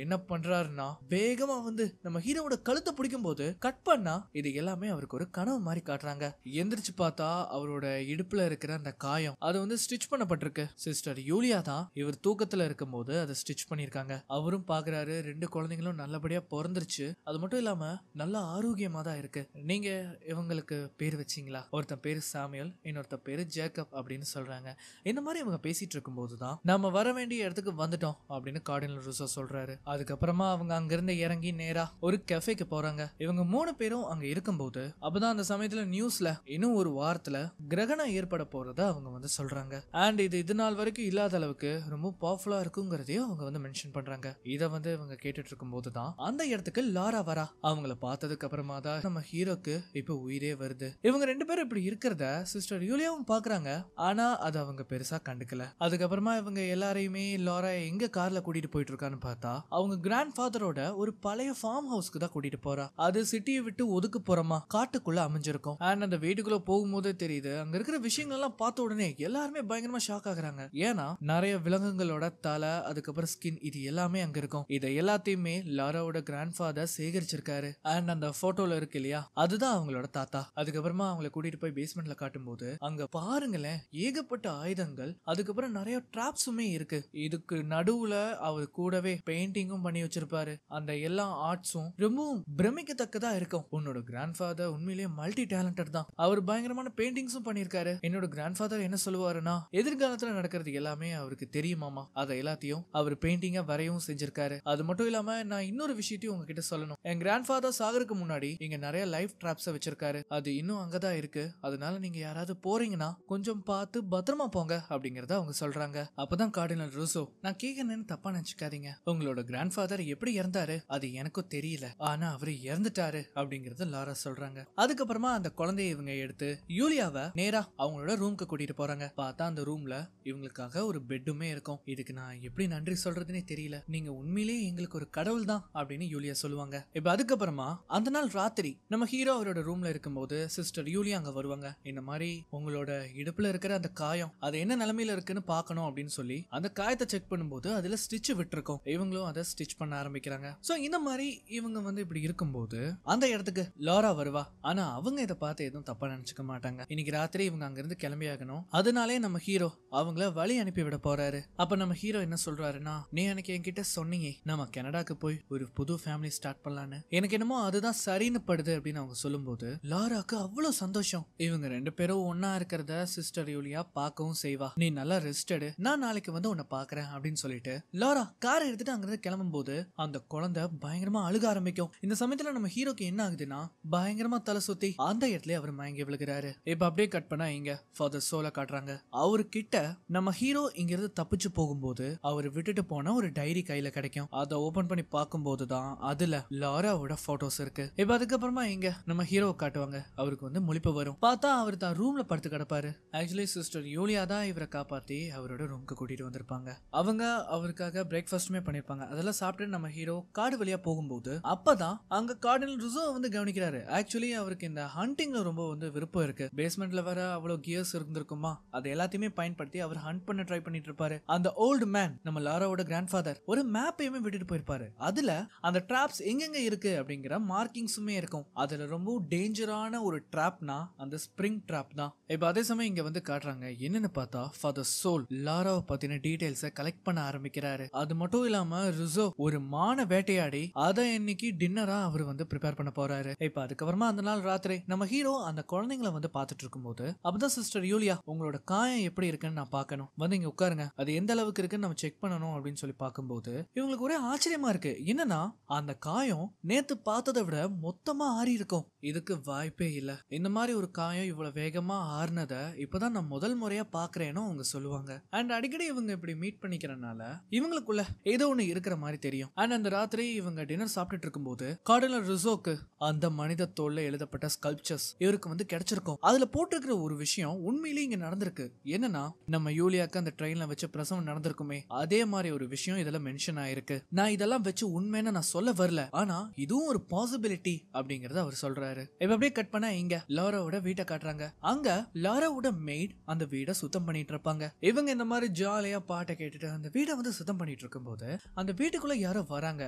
என்ன பண்றாருன்னா வேகமா வந்து நம்ம ஹீரோவோட கழுத்தை பிடிக்கும் போது கட் பண்ணா இது எல்லாமே அவருக்கு ஒரு கனவு மாதிரி காட்டுறாங்க. எந்திரிச்சு பார்த்தா அவரோட இடுப்புல இருக்கிற அந்த காயம் அது வந்து ஸ்டிச் பண்ணப்பட்டிருக்கு. சிஸ்டர் யூலியா தான் இவர் தூக்கத்துல இருக்கும் போது அதை ஸ்டிச் பண்ணிருக்காங்க. அவரும் பாக்குறாரு ரெண்டு குழந்தைங்களும் நல்லபடியா பிறந்துருச்சு, அது மட்டும் இல்லாம நல்ல ஆரோக்கியமா தான் இருக்கு. நீங்க இவங்களுக்கு பேர் வச்சீங்களா? ஒருத்தன் பேரு சாமுவேல், இன்னொருத்த பேரு ஜேக்கப் அப்படின்னு சொல்றாங்க. இந்த மாதிரி இவங்க பேசிட்டு இருக்கும் போதுதான் நாம வர வேண்டிய இடத்துக்கு வந்துட்டோம் அப்படின்னு கார்டினல் ருசோ சொல்றாரு. அதுக்கப்புறமா அவங்க அங்கிருந்து இறங்கி நேரா ஒரு கெஃபேக்கு போறாங்க. இவங்க 3 பேரும் அங்க இருக்கும்போது அப்பதான் அந்த சமயத்துல நியூஸ்ல இன்னும் ஒரு வாரத்துல கிரகணம் ஏற்பட போறத அவங்க வந்து சொல்றாங்க. அண்ட் இது நாள் வரைக்கும் இல்லாத அளவுக்கு ரொம்ப பவர்ஃபுல்லா இருக்குங்கிறதையும் அவங்க வந்து மென்ஷன் பண்றாங்க. இதை வந்து இவங்க கேட்டுட்டு இருக்கும் போதுதான் அந்த இடத்துக்கு லாரா வரா. அவங்கள பார்த்ததுக்கு அப்புறமா தான் நம்ம ஹீரோக்கு இப்ப உயிரே வருது. இவங்க 2 பேரும் இப்படி இருக்கிறத சிஸ்டர் யூலியாவும் பாக்குறாங்க. ஆனா அது அவங்க பெருசா கண்டுக்கல. அதுக்கப்புறமா இவங்க எல்லாரையுமே லாரா எங்க கார்ல கூட்டிட்டு போயிட்டு இருக்கான்னு பார்த்தா அவங்க கிராண்ட் ஃபாதரோட ஒரு பழைய ஃபார்ம் ஹவுஸ்க்கு தான் கூட்டிட்டு போறா. அது சிட்டியை விட்டு ஒதுக்கு போறமா காட்டுக்குள்ள அமைஞ்சிருக்கும். அண்ட் அந்த வீட்டுக்குள்ள போகும்போதே தெரியுது அங்க இருக்கிற விஷயங்கள் எல்லாம் பார்த்த உடனே எல்லாருமே பயங்கரமா ஷாக் ஆகுறாங்க. ஏன்னா நிறைய விலங்குகளோட தலை, அதுக்கப்புறம் ஸ்கின், இது எல்லாமே அங்க இருக்கும். இதை எல்லாத்தையுமே லாராவோட கிராண்ட் ஃபாதர் சேகரிச்சிருக்காரு. அண்ட் அந்த போட்டோல இருக்கு இல்லையா, அதுதான் அவங்களோட தாத்தா. அதுக்கப்புறமா அவங்களை கூட்டிட்டு போய் பேஸ்மெண்ட்ல காட்டும் போது அங்க பாருங்களேன் ஏகப்பட்ட ஆயுதங்கள், அதுக்கப்புறம் நிறைய டிராப்ஸுமே இருக்கு. இதுக்கு நடுவுல அவர் கூடவே பெயிண்டிங்கும் பண்ணி வச்சிருப்பாரு. அந்த எல்லா ஆர்ட்ஸும் ரொம்பவும் பிரமிக்கத்தக்கதா இருக்கும். உன்னோட கிராண்ட் ஃபாதர் உண்மையிலேயே மல்டி டேலண்டட் தான். அவர் பயங்கரமான பெயிண்டிங்ஸும் பண்ணிருக்காரு. என்னோட கிராண்ட் ஃபாதர் என்ன சொல்லுவாருன்னா எதிர்காலத்துல நடக்கிறது எல்லாமே அவருக்கு தெரியுமாமா, அதை எல்லாத்தையும் அவர் பெயிண்டிங்கா வரையவும் செஞ்சிருக்காரு. அது மட்டும் இல்லாம நான் இன்னொரு விஷயத்தையும் உங்ககிட்ட சொல்லணும். என் கிராண்ட் ஃபாதர் சாகருக்கு முன்னாடி இங்க நிறைய லைஃப் டிராப்ஸ் வச்சிருக்காரு. அது இன்னும் அங்கதான் இருக்கு. அதனால நீங்க யாராவது போறீங்கன்னா கொஞ்சம் பார்த்து பத்திரமா போங்க அப்படிங்கறத அவங்க சொல்றாங்க. அப்பதான் கார்டினல் ரூசோ, நான் கேட்கணும்னு தப்பா நினைச்சுக்காதீங்க, உங்களோட கிராண்ட் ஃபாதர் எப்படி இறந்தாரு அது எனக்கும் தெரியல, ஆனா அவரு இறந்துட்டாரு அப்படிங்கறத லாரா சொல்றாங்க. அதுக்கப்புறமா அந்த குழந்தைய இவங்க எடுத்து யூலியாவை நேரா அவங்களோட ரூம்க்கு கூட்டிட்டு போறாங்க. பார்த்தா அந்த ரூம்ல இவங்களுக்காக ஒரு பெட்டுமே இருக்கும். இதுக்கு நான் எப்படி நன்றி சொல்றதுன்னே தெரியல, நீங்க உண்மையிலேயே எங்களுக்கு ஒரு கடவுள் தான் அப்படின்னு யூலியா சொல்லுவாங்க. இப்ப அதுக்கப்புறமா அந்த நாள் ராத்திரி நம்ம ஹீரோ அவரோட ரூம்ல இருக்கும்போது சிஸ்டர் யூலியா அங்க வருவாங்க. இந்த மாதிரி உங்களோட இடுப்புல இருக்கிற அந்த காயம் அது என்ன நிலைமையில இருக்குன்னு பார்க்கணும் அப்படின்னு சொல்லி அந்த காயத்தை செக் பண்ணும்போது அதுல ஸ்டிச் விட்டுருக்கும். இவங்களும் அதை ஸ்டிச் பண்ண ஆரம்பிக்கிறாங்க. சோ இந்த மாதிரி இவங்க வந்து இப்படி இருக்கும்போது அந்த இடத்துக்கு லாரா வருவா. ஆனா அவங்க இதை பார்த்து எதுவும் தப்பா நினைச்சுக்க மாட்டாங்க. இன்னைக்கு ராத்திரி இவங்க அங்க இருந்து கிளம்பி ஆகணும். அதனாலே நம்ம ஹீரோ அவங்கள வழி அனுப்பி விட போறாரு. அப்ப நம்ம ஹீரோ என்ன சொல்றாருன்னா, நீ எனக்கு என்கிட்ட சொன்னீங்க நம்ம கனடாக்கு போய் ஒரு புது ஃபேமிலி ஸ்டார்ட் பண்ணலான்னு, எனக்கு என்னமோ அதுதான் சரின்னு படுது அப்படின்னு அவங்க சொல்லும்போது லாராக்கு அவ்வளவு சந்தோஷம். இவங்க 2 பேரும் ஒன்னா இருக்கிறத சிஸ்டர் யூலியா பார்க்கவும் செய்வா. நீ நல்லா ரெஸ்ட் எடு, நான் நாளைக்கு வந்து உன்னை பாக்குறேன் அப்படின்னு சொல்லிட்டு லாரா கார் எடுத்துட்டு அங்கிருந்து கிளம்பும் போது அந்த குழந்தை பயங்கரமா அழுக ஆரம்பிக்கும். இந்த சமயத்துல நம்ம ஹீரோக்கு என்ன ஆகுதுன்னா பயங்கரமா தலை சுத்தி அந்த இடத்துல அவர் மயங்கி விழுகிறாரு. இப்ப அப்படியே கட் பண்ணா இங்க ஃபாதர் சோல காட்டுறாங்க. அவரு கிட்ட நம்ம ஹீரோ இங்க இருந்து தப்பிச்சு போகும்போது அவர் விட்டுட்டு போன ஒரு டைரி கையில கிடைக்கும். அதை ஓபன் பண்ணி பார்க்கும் போதுதான் அதுல லாராவோட போட்டோஸ் இருக்கு. இப்ப அதுக்கப்புறமா இங்க நம்ம ஹீரோ காட்டுவாங்க. அவருக்கு வந்து முழிப்பு வரும். பார்த்தா அவர் தான் ரூம்ல படுத்து கிடப்பாரு. ஆக்சுவலி சிஸ்டர் யூலியா தான் இவரை காப்பாத்தி அவரோட ரூம்க்கு கூட்டிட்டு வந்திருப்பாங்க. அவங்க அவருக்காக பிரேக்ஃபாஸ்டுமே பண்ணிருப்பாங்க. அதெல்லாம் சாப்பிட்டு நம்ம ஹீரோ காடு வழியா போகும்போது அப்பதான் அங்க கார்டினல் ருசோ வந்து கவனிக்கிறாரு. ஆக்சுவலி அவருக்கு இந்த ஹண்டிங்ல ரொம்ப வந்து விருப்பம் இருக்கு. பேஸ்மெண்ட்ல வர அவ்வளவு கியர்ஸ் இருந்திருக்குமா, அது எல்லாத்தையுமே பயன்படுத்தி அவர் ஹண்ட் பண்ண ட்ரை பண்ணிட்டு இருப்பாரு. அந்த ஓல்டு மேன் நம்ம லாராவோட கிராண்ட் ஃபாதர் ஒரு மேப்பையுமே விட்டுட்டு போயிருப்பாரு. அதுல அந்த டிராப்ஸ் எங்கெங்க இருக்கு அப்படிங்கிற மார்க்கிங்ஸுமே இருக்கும். அதுல ரொம்ப டேஞ்சரான ஒரு டிராப்னா அந்த ஸ்பிரிங் டிராப் தான். இப்ப அதே சமயம் இங்க வந்து காட்டுறாங்க. என்னன்னு பார்த்தா ஃபாதர் சோல் லாராவை பத்தின டீடைல்ஸை கலெக்ட் பண்ண ஆரம்பிக்கிறாரு. அது மட்டும் இல்லாம ருசோ ஒரு மான வேட்டையாடி அதை இன்னைக்கு டின்னரா அவர் வந்து ப்ரிப்பேர் பண்ண போறாரு. இப்ப அதுக்கப்புறமா அந்த நாள் ராத்திரி நம்ம ஹீரோ அந்த குழந்தைங்களை வந்து பார்த்துட்டு இருக்கும்போது அப்பதான் சிஸ்டர் யூலியா, உங்களோட காயம் எப்படி இருக்குன்னு நான் பார்க்கணும், வந்து இங்க உட்காருங்க, அது எந்த அளவுக்கு இருக்குன்னு நம்ம செக் பண்ணணும் அப்படின்னு சொல்லி பார்க்கும்போது இவங்களுக்கு ஒரே ஆச்சரியமா அதிசயமா இருக்கு. என்னன்னா அந்த காயம் நேத்து பார்த்ததை விட மொத்தமா ஆறி இருக்கும். இதுக்கு வாய்ப்பே இல்ல. இந்த மாதிரி ஒரு காயம் இவ்வளவு வேகமா ஆறுனத இப்பதான் நான் முதல் முறையா பாக்குறேன்னு அவங்க சொல்லுவாங்க. அண்ட் அடிக்கடி இவங்க இப்படி மீட் பண்ணிக்கிறனால இவங்களுக்குள்ள ஏதோ ஒண்ணு இருக்கிற மாதிரி தெரியும். அண்ட் அந்த ராத்திரி இவங்க டின்னர் சாப்பிட்டுட்டு இருக்கும்போது கார்டினல் ரிசோக்கு அந்த மனித தோல்ல எழுதப்பட்ட ஸ்கல்ப்சர்ஸ் இவருக்கு வந்து கிடைச்சிருக்கும். அதுல போட்டிருக்கிற ஒரு விஷயம் உண்மையிலேயே இங்க நடந்திருக்கு. என்னன்னா நம்ம யூலியாக்கு அந்த ட்ரெயின்ல வச்சு பிரசவம் நடந்திருக்குமே அதே மாதிரி ஒரு விஷயம் இதுல மென்ஷன் ஆயிருக்கு. நான் இதெல்லாம் வச்சு உண்மைன்னு நான் சொல்ல வரல, ஆனா இதுவும் ஒரு பாசிபிலிட்டி அப்படிங்கறத அவர் சொல்றாரு. இப்ப அப்படியே கட் பண்ணா இங்க லாராவோட வீட்டை காட்டுறாங்க. அங்க லாராவோட மெய்ட் அந்த வீடை சுத்தம் பண்ணிட்டு இருப்பாங்க. இவங்க இந்த மாதிரி ஜாலியா பாட்டை கேட்டுட்டு அந்த வீடை வந்து சுத்தம் பண்ணிட்டு இருக்கும் போது அந்த வீட்டுக்குள்ள யாரோ வராங்க.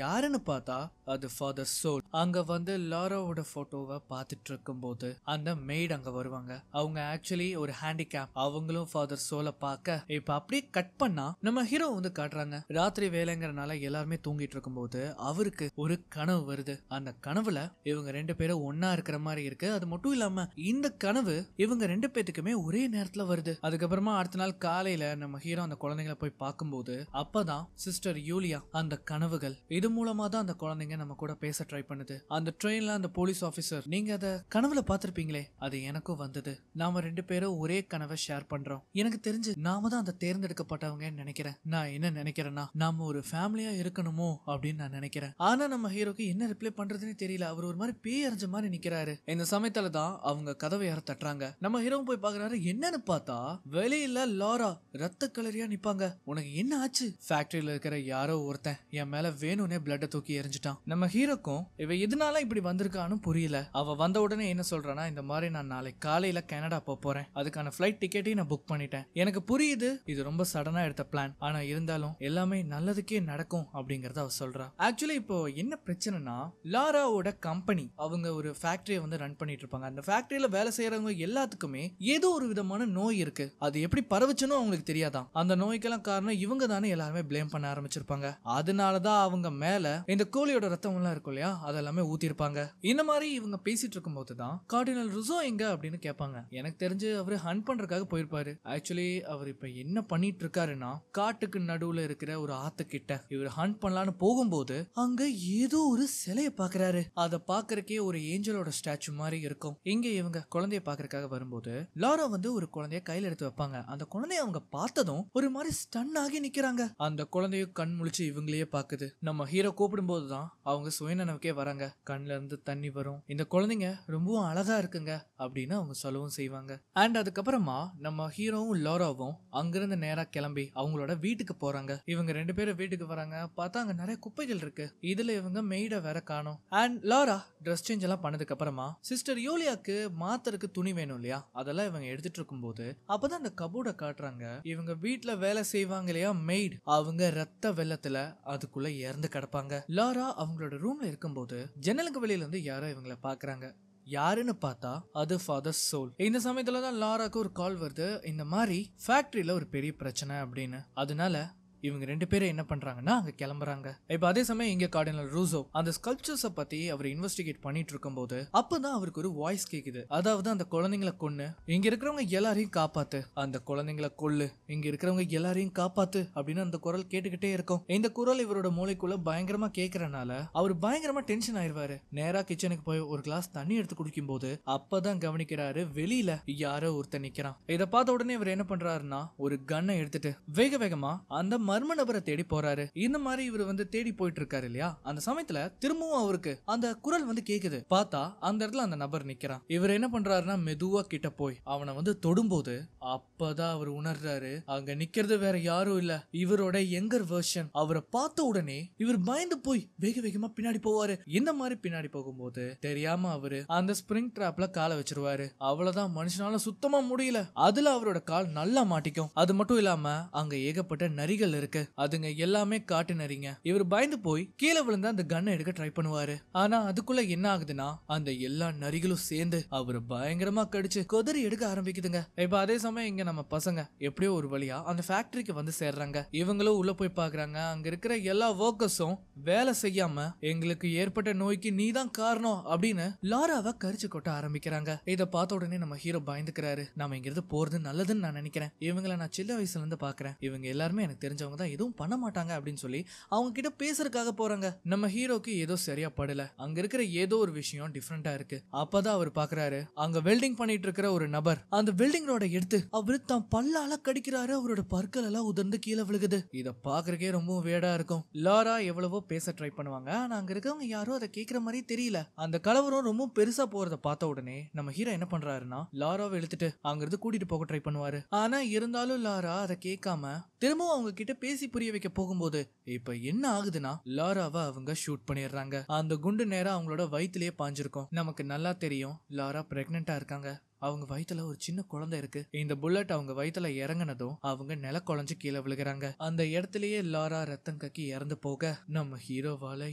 யாருன்னு பார்த்தா அது ஃபாதர் சோல். அங்க வந்து லாராவோட போட்டோவை பார்த்துட்டு இருக்கும் போது அந்த மெய்ட் அங்க வருவாங்க. அவங்க ஆக்சுவலி ஒரு ஹேண்டிகேப். அவங்களும் ஃபாதர் சோலை பார்க்க இப்ப அப்படியே கட் பண்ணா நம்ம ஹீரோ வந்து காட்டுறாங்க. ராத்திரி வேலைங்கிறனால எல்லாருமே தூங்கிட்டு இருக்கும் போது அவருக்கு ஒரு கனவு வருது. அந்த கனவுல இவங்க ரெண்டு பேரும் ஒன்னா இருக்கிற மாதிரி இருக்கு. அது மட்டும் இல்லாம இந்த கனவு இவங்க ரெண்டு பேத்துக்குமே ஒரே நேரத்துல வருது. அதுக்கப்புறமா அடுத்த நாள் காலையில நம்ம ஹீரோ அந்த குழந்தைங்களை போய் பார்க்கும்போது அப்பதான் சிஸ்டர் யூலியா அந்த கனவுகள் இது மூலமா தான் அந்த குழந்தைங்க நம்ம கூட பேச ட்ரை பண்ணுது. அந்த ட்ரெயின்ல அந்த போலீஸ் ஆபீசர் நீங்க அத கனவுல பாத்திருப்பீங்களே அது எனக்கும் வந்தது. நாம ரெண்டு பேரும் ஒரே கனவை ஷேர் பண்றோம். எனக்கு தெரிஞ்சு நாம தான் அந்த தேர்ந்தெடுக்கப்பட்டவங்க நினைக்கிறேன். நான் என்ன நினைக்கிறேன்னா நாம ஒரு ஃபேமிலியா இருக்கணுமோ அப்படின்னு நான் நினைக்கிறேன். ஆனா நம்ம ஹீரோக்கு என்ன ரிப்ளை பண்றதுன்னு தெரியல. அவர் ஒரு மாதிரி பேய் அறிஞ்ச மாதிரி நிக்கிறாரு. இந்த சமயத்துல தான் அவங்க கதவை யார தட்டுறாங்க. நம்ம ஹீரோ போய் பாக்குறாரு. என்னன்னு பார்த்தா வெளியில லாரா ரத்த கலரியா நிப்பாங்க. உனக்கு என்ன ஆச்சு? ஃபேக்டரியில இருக்கிற யாரோ ஒருத்தன் என் மேல வேணும்னே பிளட்ட தூக்கி எரிஞ்சிட்டான். நம்ம ஹீரோக்கும் இவ எதனால இப்படி வந்திருக்கான்னு புரியல. அவ வந்த உடனே என்ன சொல்றானா இந்த மாதிரி நான் நாளைக்கு காலையில கனடா போறேன். அதுக்கான ஃபிளைட் டிக்கெட்டையும் நான் புக் பண்ணிட்டேன். எனக்கு புரியுது இது ரொம்ப சடனா எடுத்த பிளான். ஆனா இருந்தாலும் எல்லாமே நல்லதுக்கே நடக்கும் அப்படிங்கறத அவ சொல்றா. ஆக்சுவலி இப்போ என்ன பிரச்சனைனா லாராவோட கம்பெனி அவங்க ஒரு ஃபேக்டரியை வந்து ரன் பண்ணிட்டு இருப்பாங்க. அந்த ஃபேக்டரியில வேலை செய்யறவங்க எல்லாத்துக்குமே ஏதோ ஒரு விதமான நோய் இருக்கு. அது எப்படி பரவுச்சுன்னு அவங்களுக்கு தெரியாதான். அந்த நோய்க்கெல்லாம் காரணம் இவங்க தானே எல்லாருமே பிளேம் பண்ண ஆரம்பிச்சிருப்பாங்க. அதனாலதான் அவங்க மேல இந்த கோழியோட ரத்தம் எல்லாம் இருக்கும் இல்லையா அதெல்லாமே ஊத்திருப்பாங்க. இந்த மாதிரி இவங்க பேசிட்டு இருக்கும் போதுதான் கார்டினல் ருசோ எங்க அப்படின்னு கேட்பாங்க. எனக்கு தெரிஞ்சு அவரு ஹண்ட் பண்றதுக்காக போயிருப்பாரு. ஆக்சுவலி அவர் இப்ப என்ன பண்ணிட்டு இருக்காருன்னா காட்டுக்கு நடுவுல இருக்கிற ஒரு ஆத்து கிட்ட இவர் ஹண்ட் பண்ணலான்னு போகும்போது அங்க ஏதோ ஒரு சிலைய பாக்குறாரு. அத பாக்குறக்கே ஒரு ஏஞ்சலோட ஸ்டாச்சு மாதிரி இருக்கும். இங்க இவங்க குழந்தைய பாக்குறதுக்காக வரும்போது லாரா வந்து ஒரு குழந்தைய கையில எடுத்து வைப்பாங்க. அந்த குழந்தைய அவங்க பார்த்ததும் ஒரு மாதிரி ஸ்டன் ஆகி நிக்கிறாங்க. அந்த குழந்தையும் கண் முழிச்சு இவங்களையே பாக்குது. நம்ம ஹீரோ கூப்பிடும் போதுதான் அவங்க சுயநனவுக்கே வராங்க. கண்ணுல இருந்து தண்ணி வரும். இந்த குழந்தைங்க ரொம்பவும் அழகா இருக்குங்க அப்படின்னு அவங்க சொல்லவும் செய்வாங்க. அண்ட் அதுக்கப்புறமா நம்ம ஹீரோவும் லாராவும் அங்கிருந்து நேரா கிளம்பி அவங்களோட வீட்டுக்கு போறாங்க. இவங்க ரெண்டு பேரும் வீட்டுக்கு வராங்க. பார்த்தா அங்க நிறைய குப்பைகள் இருக்கு. இதுல இவங்க மெய்ட வேற காணோம். அண்ட் லாரா ட்ரெஸ் சேஞ்ச் எல்லாம் பண்ணதுக்கு அப்புறமா சிஸ்டர் யூலியாக்கு மாத்தருக்கு துணி வேணும் இல்லையா அதெல்லாம் இவங்க எடுத்துட்டு இருக்கும் போது அப்பதான் அந்த கபோர்ட காட்டுறாங்க. இவங்க வீட்டுல வேலை செய்வாங்க இல்லையா மெய்ட் அவங்க ரத்த வெள்ளத்துல அதுக்குள்ள இறந்து கிடப்பாங்க. லாரா அவங்களோட ரூம்ல இருக்கும்போது ஜன்னலுக்கு வெளியில இருந்து யாரோ இவங்களை பாக்குறாங்க. யாருன்னு பார்த்தா அது ஃபாதர் சோல். இந்த சமயத்துல தான் லாராக்கு ஒரு கால் வருது. இந்த மாதிரி ஃபேக்டரியில ஒரு பெரிய பிரச்சனை அப்படின்னு. அதனால இவங்க ரெண்டு பேரும் என்ன பண்றாங்கன்னா அங்க கிளம்புறாங்க. இப்ப அதே சமயம் இங்க கார்டினல் ரூசோ அந்த ஸ்கல்ப்சர்ஸ பத்தி அவர் இன்வெஸ்டிகேட் பண்ணிட்டு இருக்கும் போது அப்பதான் அவருக்கு ஒரு வாய்ஸ் கேக்குது. அதாவது அந்த குழந்தைங்களை கொன்னு இங்க இருக்கிறவங்க எல்லாரையும் காப்பாத்து, அந்த குழந்தைங்களை கொல்லு, இங்க இருக்கிறவங்க எல்லாரையும் காப்பாத்து அப்படின்னு அந்த குரல் கேட்டுக்கிட்டே இருக்கும். இந்த குரல் இவரோட மூளைக்குள்ள பயங்கரமா கேக்குறனால அவர் பயங்கரமா டென்ஷன் ஆயிருவாரு. நேரா கிச்சனுக்கு போய் ஒரு கிளாஸ் தண்ணி எடுத்து குடிக்கும் போது அப்பதான் கவனிக்கிறாரு வெளியில யாரோ ஒருத்தர் நிக்கிறான். இதை பார்த்த உடனே இவர் என்ன பண்றாருன்னா ஒரு கன்னை எடுத்துட்டு வேக வேகமா அந்த மர்ம நபரை தேடி போறாரு. இந்த மாதிரி இவர் வந்து தேடி போயிட்டு இருக்காரு இல்லையா அந்த சமயத்துல திரும்பவும் அவருக்கு அந்த குரல் வந்து கேக்குது. பார்த்தா அந்த இடத்துல அந்த நபர் நிக்கிறான். இவர் என்ன பண்றாருன்னா மெதுவா கிட்ட போய் அவனை வந்து தொடும்போது அப்பதான் அவர் உணர்றாரு அங்க நிக்கிறது வேற யாரும் இல்ல இவரோட யங்கர் வெர்ஷன். அவரை பார்த்த உடனே இவர் பயந்து போய் வேக வேகமா பின்னாடி போவாரு. இந்த மாதிரி பின்னாடி போகும்போது தெரியாம அவரு அந்த ஸ்பிரிங் டிராப்ல காலை வச்சிருவாரு. அவ்வளவுதான் மனுஷனால சுத்தமா முடியல. அதுல அவரோட கால் நல்லா மாட்டிக்கும். அது மட்டும் இல்லாம அங்க ஏகப்பட்ட நரிகள் இருக்கு. அதுங்க எல்லாமே காட்டு நரிங்க. இவர் பயந்து போய் கீழே விழுந்து அந்த கன்னை எடுக்க ட்ரை பண்ணுவாரு. ஆனா அதுக்குள்ள என்ன ஆகுதுன்னா அந்த எல்லா நரிகளும் சேர்ந்து அவரு பயங்கரமா கடிச்சு கொதறி எடுக்க ஆரம்பிக்குதுங்க. இப்ப அதே சமயம் இங்க நம்ம பசங்க எப்படியோ ஒரு வழியா அந்த ஃபேக்டரிக்கு வந்து சேர்றாங்க. இவங்களும் உள்ள போய் பாக்குறாங்க. அங்க இருக்கிற எல்லா ஒர்க்கர்ஸும் வேலை செய்யாம எங்களுக்கு ஏற்பட்ட நோய்க்கு நீதான் காரணம் அப்படின்னு லாராவை கரிச்சு கொட்ட ஆரம்பிக்கிறாங்க. இதை பார்த்த உடனே நம்ம ஹீரோ பயந்துக்கிறாரு. நாம இங்கிருந்து போறது நல்லதுன்னு நான் நினைக்கிறேன். இவங்களை நான் சின்ன வயசுல இருந்து பாக்குறேன். இவங்க எல்லாருமே எனக்கு தெரிஞ்சவங்க இருக்கிறவங்க தான் எதுவும் பண்ண மாட்டாங்க அப்படின்னு சொல்லி அவங்க கிட்ட பேசுறதுக்காக போறாங்க. நம்ம ஹீரோக்கு ஏதோ சரியா படல. அங்க இருக்கிற ஏதோ ஒரு விஷயம் டிஃபரெண்டா இருக்கு. அப்பதான் அவர் பாக்குறாரு அங்க வெல்டிங் பண்ணிட்டு இருக்கிற ஒரு நபர் அந்த வெல்டிங் ரோட எடுத்து அவரு தான் பல்லால கடிக்கிறாரு. அவரோட பற்கள் எல்லாம் உதிர்ந்து கீழே விழுகுது. இத பாக்குறதுக்கே ரொம்ப வேடா இருக்கும். லாரா எவ்வளவோ பேச ட்ரை பண்ணுவாங்க. ஆனா அங்க இருக்கவங்க யாரும் அதை கேட்கிற மாதிரி தெரியல. அந்த கலவரம் ரொம்ப பெருசா போறத பார்த்த உடனே நம்ம ஹீரோ என்ன பண்றாருன்னா லாராவை இழுத்துட்டு அங்கிருந்து கூட்டிட்டு போக ட்ரை பண்ணுவாரு. ஆனா இருந்தாலும் லாரா அதை கேட்காம திரும்பவும் அவங்க கிட்ட பேசி புரிய வைக்க போகும்போது இப்ப என்ன ஆகுதுன்னா லாராவை அவங்க ஷூட் பண்ணிடுறாங்க. அந்த குண்டு நேரம் அவங்களோட வயிற்றுலயே பாஞ்சிருக்கும். நமக்கு நல்லா தெரியும் லாரா பிரெக்னெண்டா இருக்காங்க. அவங்க வயித்துல ஒரு சின்ன குழந்தை இருக்கு. இந்த புல்லட் அவங்க வயித்துல இறங்கினதும் அவங்க நில குழஞ்சு கீழே விழுகிறாங்க. அந்த இடத்துலயே லாரா ரத்தம் கக்கி இறந்து போக நம்ம ஹீரோவால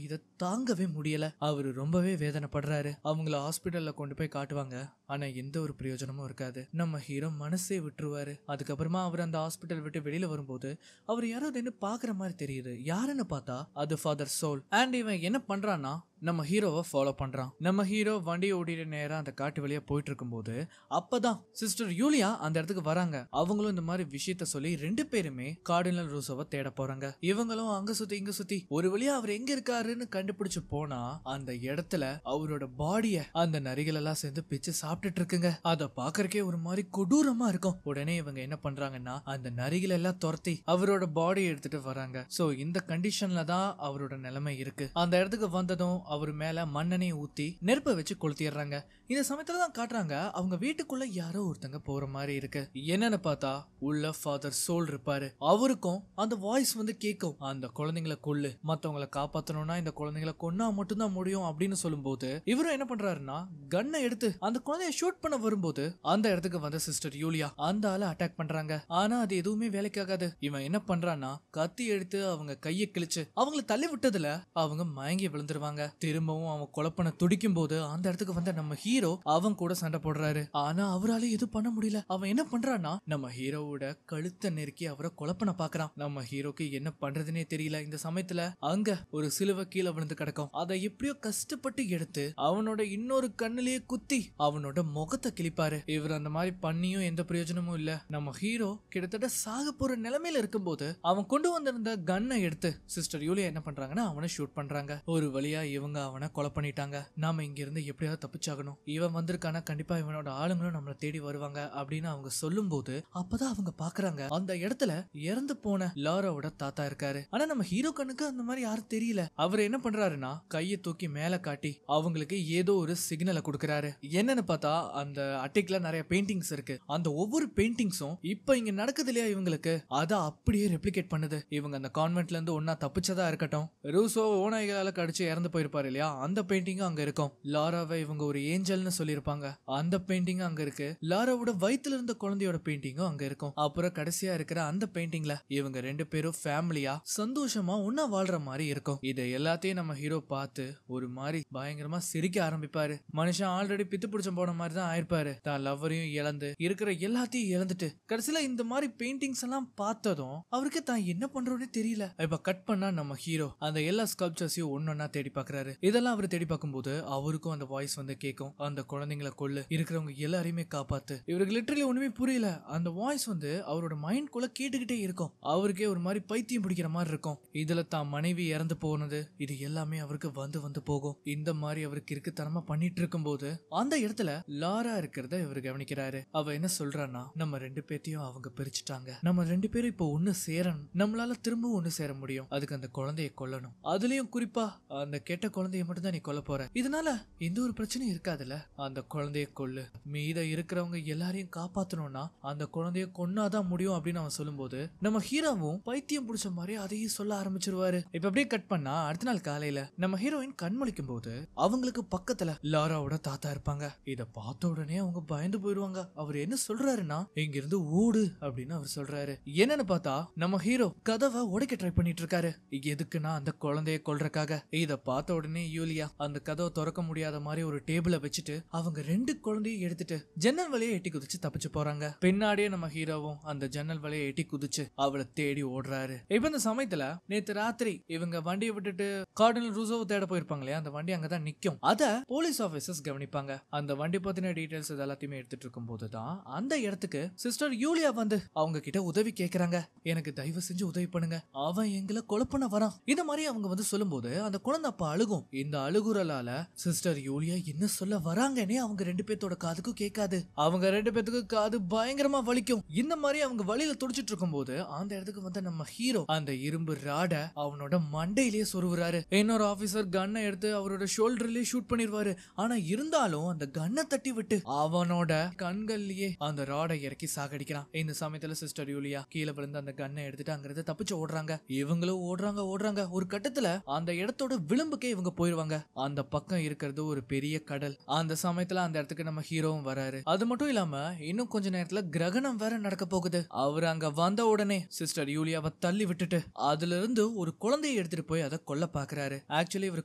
இதை தாங்கவே முடியல. அவரு ரொம்பவே வேதனைப்படுறாரு. அவங்கள ஹாஸ்பிட்டல்ல கொண்டு போய் காட்டுவாங்க. ஆனா எந்த ஒரு பிரயோஜனமும் இருக்காது. நம்ம ஹீரோ மனசே விட்டுருவாரு. அதுக்கப்புறமா அவர் அந்த ஹாஸ்பிட்டல் விட்டு வெளியில வரும்போது அவர் யாரோ நின்று பாக்குற மாதிரி தெரியுது. யாருன்னு பார்த்தா அது ஃபாதர் சோல். அண்ட் இவன் என்ன பண்றான்னா நம்ம ஹீரோவை ஃபாலோ பண்றான். நம்ம ஹீரோ வண்டியை ஓடிட்டு நேரா அந்த காட்டு வழியா போயிட்டு இருக்கும்போது அப்பதான் சிஸ்டர் யூலியா அந்த இடத்துக்கு வராங்க. அவங்களும் இந்த மாதிரி விஷயத்த சொல்லி 2 பேருமே கார்டினல் ரூசோவை தேட போறாங்க. இவங்களும் அங்க சுத்தி இங்க சுத்தி ஒரு வழியா அவர் எங்க இருக்காருன்னு கண்டுபிடிச்சு போனா அந்த இடத்துல அவரோட பாடிய அந்த நரிகள் எல்லாம் சேர்ந்து பிச்சு சாப்பிட்டுட்டு இருக்குங்க. அத பாக்குறக்கே ஒரு மாதிரி கொடூரமா இருக்கும். உடனே இவங்க என்ன பண்றாங்கன்னா அந்த நரிகள் எல்லாம் துரத்தி அவரோட பாடியை எடுத்துட்டு வராங்க. சோ இந்த கண்டிஷன்ல தான் அவரோட நிலைமை இருக்கு. அந்த இடத்துக்கு வந்ததும் அவர் மேல மண்ணெண்ணெய் ஊத்தி நெருப்பை வச்சு கொளுத்திடுறாங்க. இந்த சமயத்துல தான் காட்டுறாங்க அவங்க வீட்டுக்குள்ள யாரோ ஒருத்தங்க போற மாதிரி இருக்கு. என்னன்னு பார்த்தா உள்ள ஃபாதர் சோல் இருப்பாரு. அவருக்கும் அந்த வாய்ஸ் வந்து கேட்கும், அந்த குழந்தைங்களை கொல்லு, மத்தவங்களை காப்பாத்தணும்னா இந்த குழந்தைங்களை கொன்னா மட்டும்தான் முடியும் அப்படின்னு சொல்லும்போது இவரும் என்ன பண்றாருன்னா கன்னை எடுத்து அந்த குழந்தைய ஷூட் பண்ண வரும்போது அந்த இடத்துக்கு வந்த சிஸ்டர் யூலியா அந்த ஆளை அட்டாக் பண்றாங்க. ஆனா அது எதுவுமே வேலைக்காகாது. இவன் என்ன பண்றான்னா கத்தி எடுத்து அவங்க கையை கிழிச்சு அவங்களை தள்ளி விட்டதுல அவங்க மயங்கி விழுந்துருவாங்க. திரும்பவும் அவன் கொலை துடிக்கும் போது அந்த இடத்துக்கு வந்த நம்ம ஹீரோ அவன் கூட சண்டை போடுறாரு. ஆனா அவரால எதுவும் பண்ண முடியல. அவன் என்ன பண்றான்னா நம்ம ஹீரோவோட கழுத்தை நெருக்கி அவரை கொலை பண்ண பாக்குறான். நம்ம ஹீரோக்கு என்ன பண்றதுன்னே தெரியல. இந்த சமயத்துல அங்க ஒரு சிலுவை கீழே விழுந்து கிடக்கும். அதை எப்படியோ கஷ்டப்பட்டு எடுத்து அவனோட இன்னொரு கண்ணிலேயே குத்தி அவனோட முகத்தை கிழிப்பாரு. இவர் அந்த மாதிரி பண்ணியும் எந்த பிரயோஜனமும் இல்ல. நம்ம ஹீரோ கிட்டத்தட்ட சாக போற நிலைமையில இருக்கும்போது அவன் கொண்டு வந்திருந்த கன்னை எடுத்து சிஸ்டர் யூலியா என்ன பண்றாங்கன்னா அவனை ஷூட் பண்றாங்க. ஒரு வழியா இவங்க அவனை கொலை பண்ணிட்டாங்க. நாம இங்க இருந்து எப்படியாவது தப்பிச்சாகணும். இவன் வந்திருக்கானா கண்டிப்பா இவனோட ஆளுங்களும் நம்மளை தேடி வருவாங்க அப்படின்னு அவங்க சொல்லும் போது அப்பதான் அவங்க பாக்குறாங்க அந்த இடத்துல இறந்து போன லாராவோட தாத்தா இருக்காரு. ஆனா நம்ம ஹீரோ கண்ணுக்கு அந்த மாதிரி யாரும் தெரியல. அவர் என்ன பண்றாருன்னா கையை தூக்கி மேல காட்டி அவங்களுக்கு ஏதோ ஒரு சிக்னலை கொடுக்கறாரு. என்னன்னு பார்த்தா அந்த அட்டைக்குல நிறைய பெயிண்டிங்ஸ் இருக்கு. அந்த ஒவ்வொரு பெயிண்டிங்ஸும் இப்ப இங்க நடக்குது இல்லையா இவங்களுக்கு அதை அப்படியே ரெப்ளிகேட் பண்ணுது. இவங்க அந்த கான்வென்ட்ல இருந்து ஒன்னா தப்பிச்சதா இருக்கட்டும், ரூசோ ஓநாய்களால கடிச்சு இறந்து போயிருப்பாரு இல்லையா அந்த பெயிண்டிங் அங்க இருக்கும். லாராவை இவங்க ஒரு ஏஞ்சல்னு சொல்லியிருப்பாங்க. அந்த பெயிண்டிங் அங்க இருக்கு. லாராவோட வயித்துல இருந்த குழந்தையோட பெயிண்டிங்கும் அங்க இருக்கும். அப்புறம் கடைசியா இருக்கிற அந்த பெயிண்டிங்ல இவங்க 2 பேரும் ஃபேமிலியா சந்தோஷமா ஒன்னா வாழ்ற மாதிரி இருக்கும். இதை எல்லாத்தையும் நம்ம ஹீரோ பார்த்து ஒரு மாதிரி பயங்கரமா சிரிக்க ஆரம்பிப்பாரு. மனுஷன் ஆல்ரெடி பித்து பிடிச்ச போன மாதிரி தான் ஆயிருப்பாரு. தான் லவ்வரையும் இழந்து இருக்கிற எல்லாத்தையும் இழந்துட்டு கடைசியில இந்த மாதிரி பெயிண்டிங்ஸ் எல்லாம் பார்த்ததும் அவருக்கு தான் என்ன பண்றோன்னு தெரியல. இப்ப கட் பண்ணா நம்ம ஹீரோ அந்த எல்லா ஸ்கல்ப்சர்ஸையும் ஒன்னொன்னா தேடி பாக்குறாரு. இதெல்லாம் அவர் தேடி பார்க்கும்போது அவருக்கும் அந்த வாய்ஸ் வந்து கேட்கும், அந்த குழந்தைங்களை கொல்லு, இருக்கிறவங்க எல்லாரையுமே காப்பாத்து. இவருக்கு லிட்டரலி ஒண்ணுமே புரியல. அந்த வாய்ஸ் வந்து அவரோட மைண்ட் குள்ள கேட்டுக்கிட்டே இருக்கும். அவருக்கே ஒரு மாதிரி பைத்தியம் பிடிக்கிற மாதிரி இருக்கும். இதுல தான் மனைவி இறந்து போனது இது எல்லாமே அவருக்கு வந்து வந்து போகும். இந்த மாதிரி அவருக்கு இருக்குத்தனமா பண்ணிட்டு இருக்கும் போது அந்த இடத்துல லாரா இருக்கிறத இவர் கவனிக்கிறாரு. அவ என்ன சொல்றான்னா நம்ம 2 பேத்தையும் அவங்க பிரிச்சுட்டாங்க. நம்ம 2 பேரும் இப்போ ஒண்ணு சேரணும். நம்மளால திரும்பவும் ஒண்ணு சேர முடியும். அதுக்கு அந்த குழந்தைய கொல்லணும். அதுலயும் குறிப்பா அந்த கெட்ட குழந்தைய மட்டும் தான் நீ கொல்ல போற. இதனால எந்த ஒரு பிரச்சனையும் இருக்காதுல்ல. அந்த குழந்தைய கொல்லு. மீத இருக்கிறவங்க எல்லாரையும் காப்பாத்தணும்னா அந்த குழந்தைய கொன்னாதான் முடியும் அப்படின்னு அவன் சொல்லும்போது நம்ம ஹீரோவும் பைத்தியம் பிடிச்ச மாதிரி அதையும் சொல்ல ஆரம்பிச்சிருவாரு. இப்ப அப்படியே கட் பண்ணா அடுத்த நாள் காலையில நம்ம ஹீரோயின் கண்மொழிக்கும் போது அவங்களுக்கு பக்கத்துல லாராவோட தாத்தா இருப்பாங்க. இத பார்த்த உடனே அவங்க பயந்து போயிடுவாங்க. அவர் என்ன சொல்றாருன்னா இங்க இருந்து ஓடு அப்படின்னு அவர் சொல்றாரு. என்னன்னு பார்த்தா நம்ம ஹீரோ கதவை உடைக்க ட்ரை பண்ணிட்டு இருக்காரு. எதுக்குன்னா அந்த குழந்தைய கொல்றக்காக. இத பார்த்த உடனே யூலியா அந்த கதவை திறக்க முடியாத மாதிரி ஒரு டேபிள வச்சுட்டு அவங்க 2 குழந்தையும் எடுத்துட்டு ஜன்னல் வழியை எட்டி குதிச்சு தப்பிச்சு போறாங்க. பின்னாடியே நம்ம ஹீரோவும் அந்த ஜன்னல் வழியை எட்டி குதிச்சு அவளை தேடி ஓடுறாரு. இப்ப இந்த சமயத்துல நேத்து ராத்திரி இவங்க வண்டியை விட்டுட்டு கார்டினல் ரூசோவை தேட போயிருப்பாங்க இல்லையா, அந்த வண்டி அங்கதான் நிக்கும். அத போலீஸ் ஆபீசர்ஸ் கவனிப்பாங்க. அந்த வண்டி பத்தின டீடைல்ஸ் எல்லாத்தையுமே எடுத்துட்டு இருக்கும் போதுதான் அந்த இடத்துக்கு சிஸ்டர் யூலியா வந்து அவங்க கிட்ட உதவி கேக்குறாங்க. எனக்கு தயவு செஞ்சு உதவி பண்ணுங்க, அவன் எங்களை கொலை பண்ண வரான். இந்த மாதிரி அவங்க வந்து சொல்லும் போது அந்த குழந்தை அப்ப அழுகும். இந்த அழுகுறலால சிஸ்டர் யூலியா என்ன சொல்ல வராங்கன்னே அவங்க 2 பேத்தோட காதுக்கும் கேட்காது. அவங்க 2 பேத்துக்கு காது பயங்கரமா வலிக்கும். இந்த மாதிரி அவங்க வழியில துடிச்சிட்டு இருக்கும் போது அந்த இடத்துக்கு வந்து நம்ம ஹீரோ அந்த இரும்பு ராட அவனோட மண்டையிலேயே சொருவுறாரு. இன்னொரு ஆபீசர் கன்னை எடுத்து அவரோட ஷோல்டர்லயே ஷூட் பண்ணிடுவாரு. ஆனா இருந்தாலும் அந்த கன்னை தட்டி விட்டு அவனோட கண்கள்லயே அந்த ராடை இறக்கி சாகடிக்கிறான். இந்த சமயத்துல சிஸ்டர் யூலியா கீழே விழுந்து அந்த கன்னை எடுத்துட்டு அங்கிருந்து தப்பிச்சு ஓடுறாங்க. இவங்களும் ஓடுறாங்க. ஒரு கட்டத்துல அந்த இடத்தோட விளிம்புக்கே இவங்க போயிருவாங்க. அந்த பக்கம் இருக்கிறது ஒரு பெரிய கடல். அந்த சமயத்துல அந்த இடத்துக்கு நம்ம ஹீரோவும் வராரு. அது மட்டும் இல்லாம இன்னும் கொஞ்ச நேரத்துல கிரகணம் வேற நடக்க போகுது. அவர் அங்க வந்த உடனே சிஸ்டர் யூலியாவை தள்ளி விட்டுட்டு அதுல இருந்து ஒரு குழந்தையை எடுத்துட்டு போய் அதை கொல்ல பாக்குறாரு. ஆக்சுவலி இவர்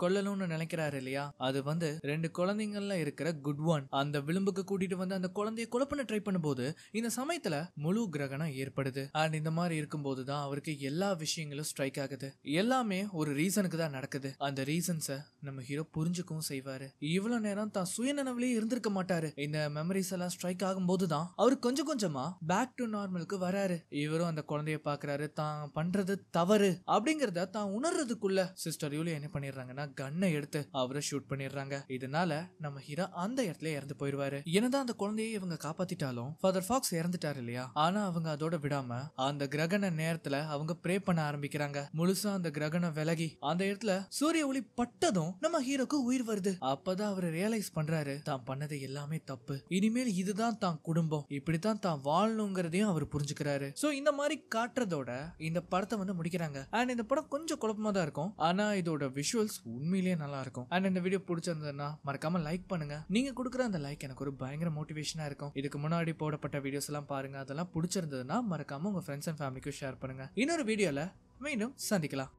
கொல்லணும்னு நினைக்கிறாரு இல்லையா, அது வந்து 2 குழந்தைங்கள்ல இருக்கிற குட் ஒன் அந்த விளிம்புக்கு கூட்டிட்டு வந்து அந்த குழந்தைய கொலை பண்ண ட்ரை பண்ணும்போது இந்த சமயத்துல முழு கிரகணம் ஏற்படுது. அண்ட் இந்த மாதிரி இருக்கும் போதுதான் அவருக்கு எல்லா விஷயங்களும் ஸ்ட்ரைக் ஆகுது. எல்லாமே ஒரு ரீசனுக்கு தான் நடக்குது. அந்த ரீசன்ஸ நம்ம ஹீரோ புரிஞ்சுக்கவும் செய்வாரு. இவ்வளவு நேரம் தான் சுயநனவிலேயே இருந்திருக்க மாட்டாரு. இந்த மெமரிஸ் எல்லாம் ஸ்ட்ரைக் ஆகும் போதுதான் அவர் கொஞ்சம் கொஞ்சமா பேக் டு நார்மலுக்கு வராரு. இவரும் அந்த குழந்தைய பாக்குறாரு. தான் பண்றது தவறு அப்படிங்கறத தான் உணர்றதுக்குள்ள சிஸ்டர் யூலியா என்ன பண்ணிடுறாங்கன்னா கன்னை எடுத்து அவரை ஷூட் பண்ணிடுறாங்க. இதனால நம்ம ஹீரோ அந்த இடத்துல இறந்து போயிருவாரு. என்னதான் அந்த குழந்தையை இவங்க காப்பாத்திட்டாலும் ஃபாதர் ஃபாக்ஸ் இறந்துட்டாரு இல்லையா, ஆனா அவங்க அதோட விடாம அந்த கிரகண நேரத்துல அவங்க ப்ரே பண்ண ஆரம்பிக்கிறாங்க. முழுசா அந்த கிரகணம் விலகி அந்த இடத்துல சூரிய ஒளி பட்டதும் நம்ம ஹீரோக்கு உயிர் வருது. அப்பதான் அவர் ரியலைஸ் பண்றாரு தான் பண்ணது எல்லாமே தப்பு. இனிமேல் இதுதான் தான் குடும்பம், இப்படித்தான் தான் வாழணுங்கிறதையும் அவர் புரிஞ்சுக்கிறாரு. சோ இந்த மாதிரி காட்டுறதோட இந்த படத்தை வந்து முடிக்கிறாங்க. அண்ட் இந்த படம் கொஞ்சம் குழப்பமா தான் இருக்கும், ஆனா இதோட விஷுவல்ஸ் உண்மையிலேயே நல்லா இருக்கும். அண்ட் இந்த வீடியோ பிடிச்சிருந்ததுன்னா மறக்காம லைக் பண்ணுங்க. நீங்க கொடுக்குற அந்த லைக் எனக்கு ஒரு பயங்கர மோட்டிவேஷனா இருக்கும். இதுக்கு முன்னாடி போடப்பட்ட வீடியோஸ் எல்லாம் பாருங்க. அதெல்லாம் பிடிச்சிருந்ததுன்னா மறக்காம உங்க ஃப்ரெண்ட்ஸ் அண்ட் ஃபேமிலிக்கு ஷேர் பண்ணுங்க. இன்னொரு வீடியோல மீண்டும் சந்திக்கலாம்.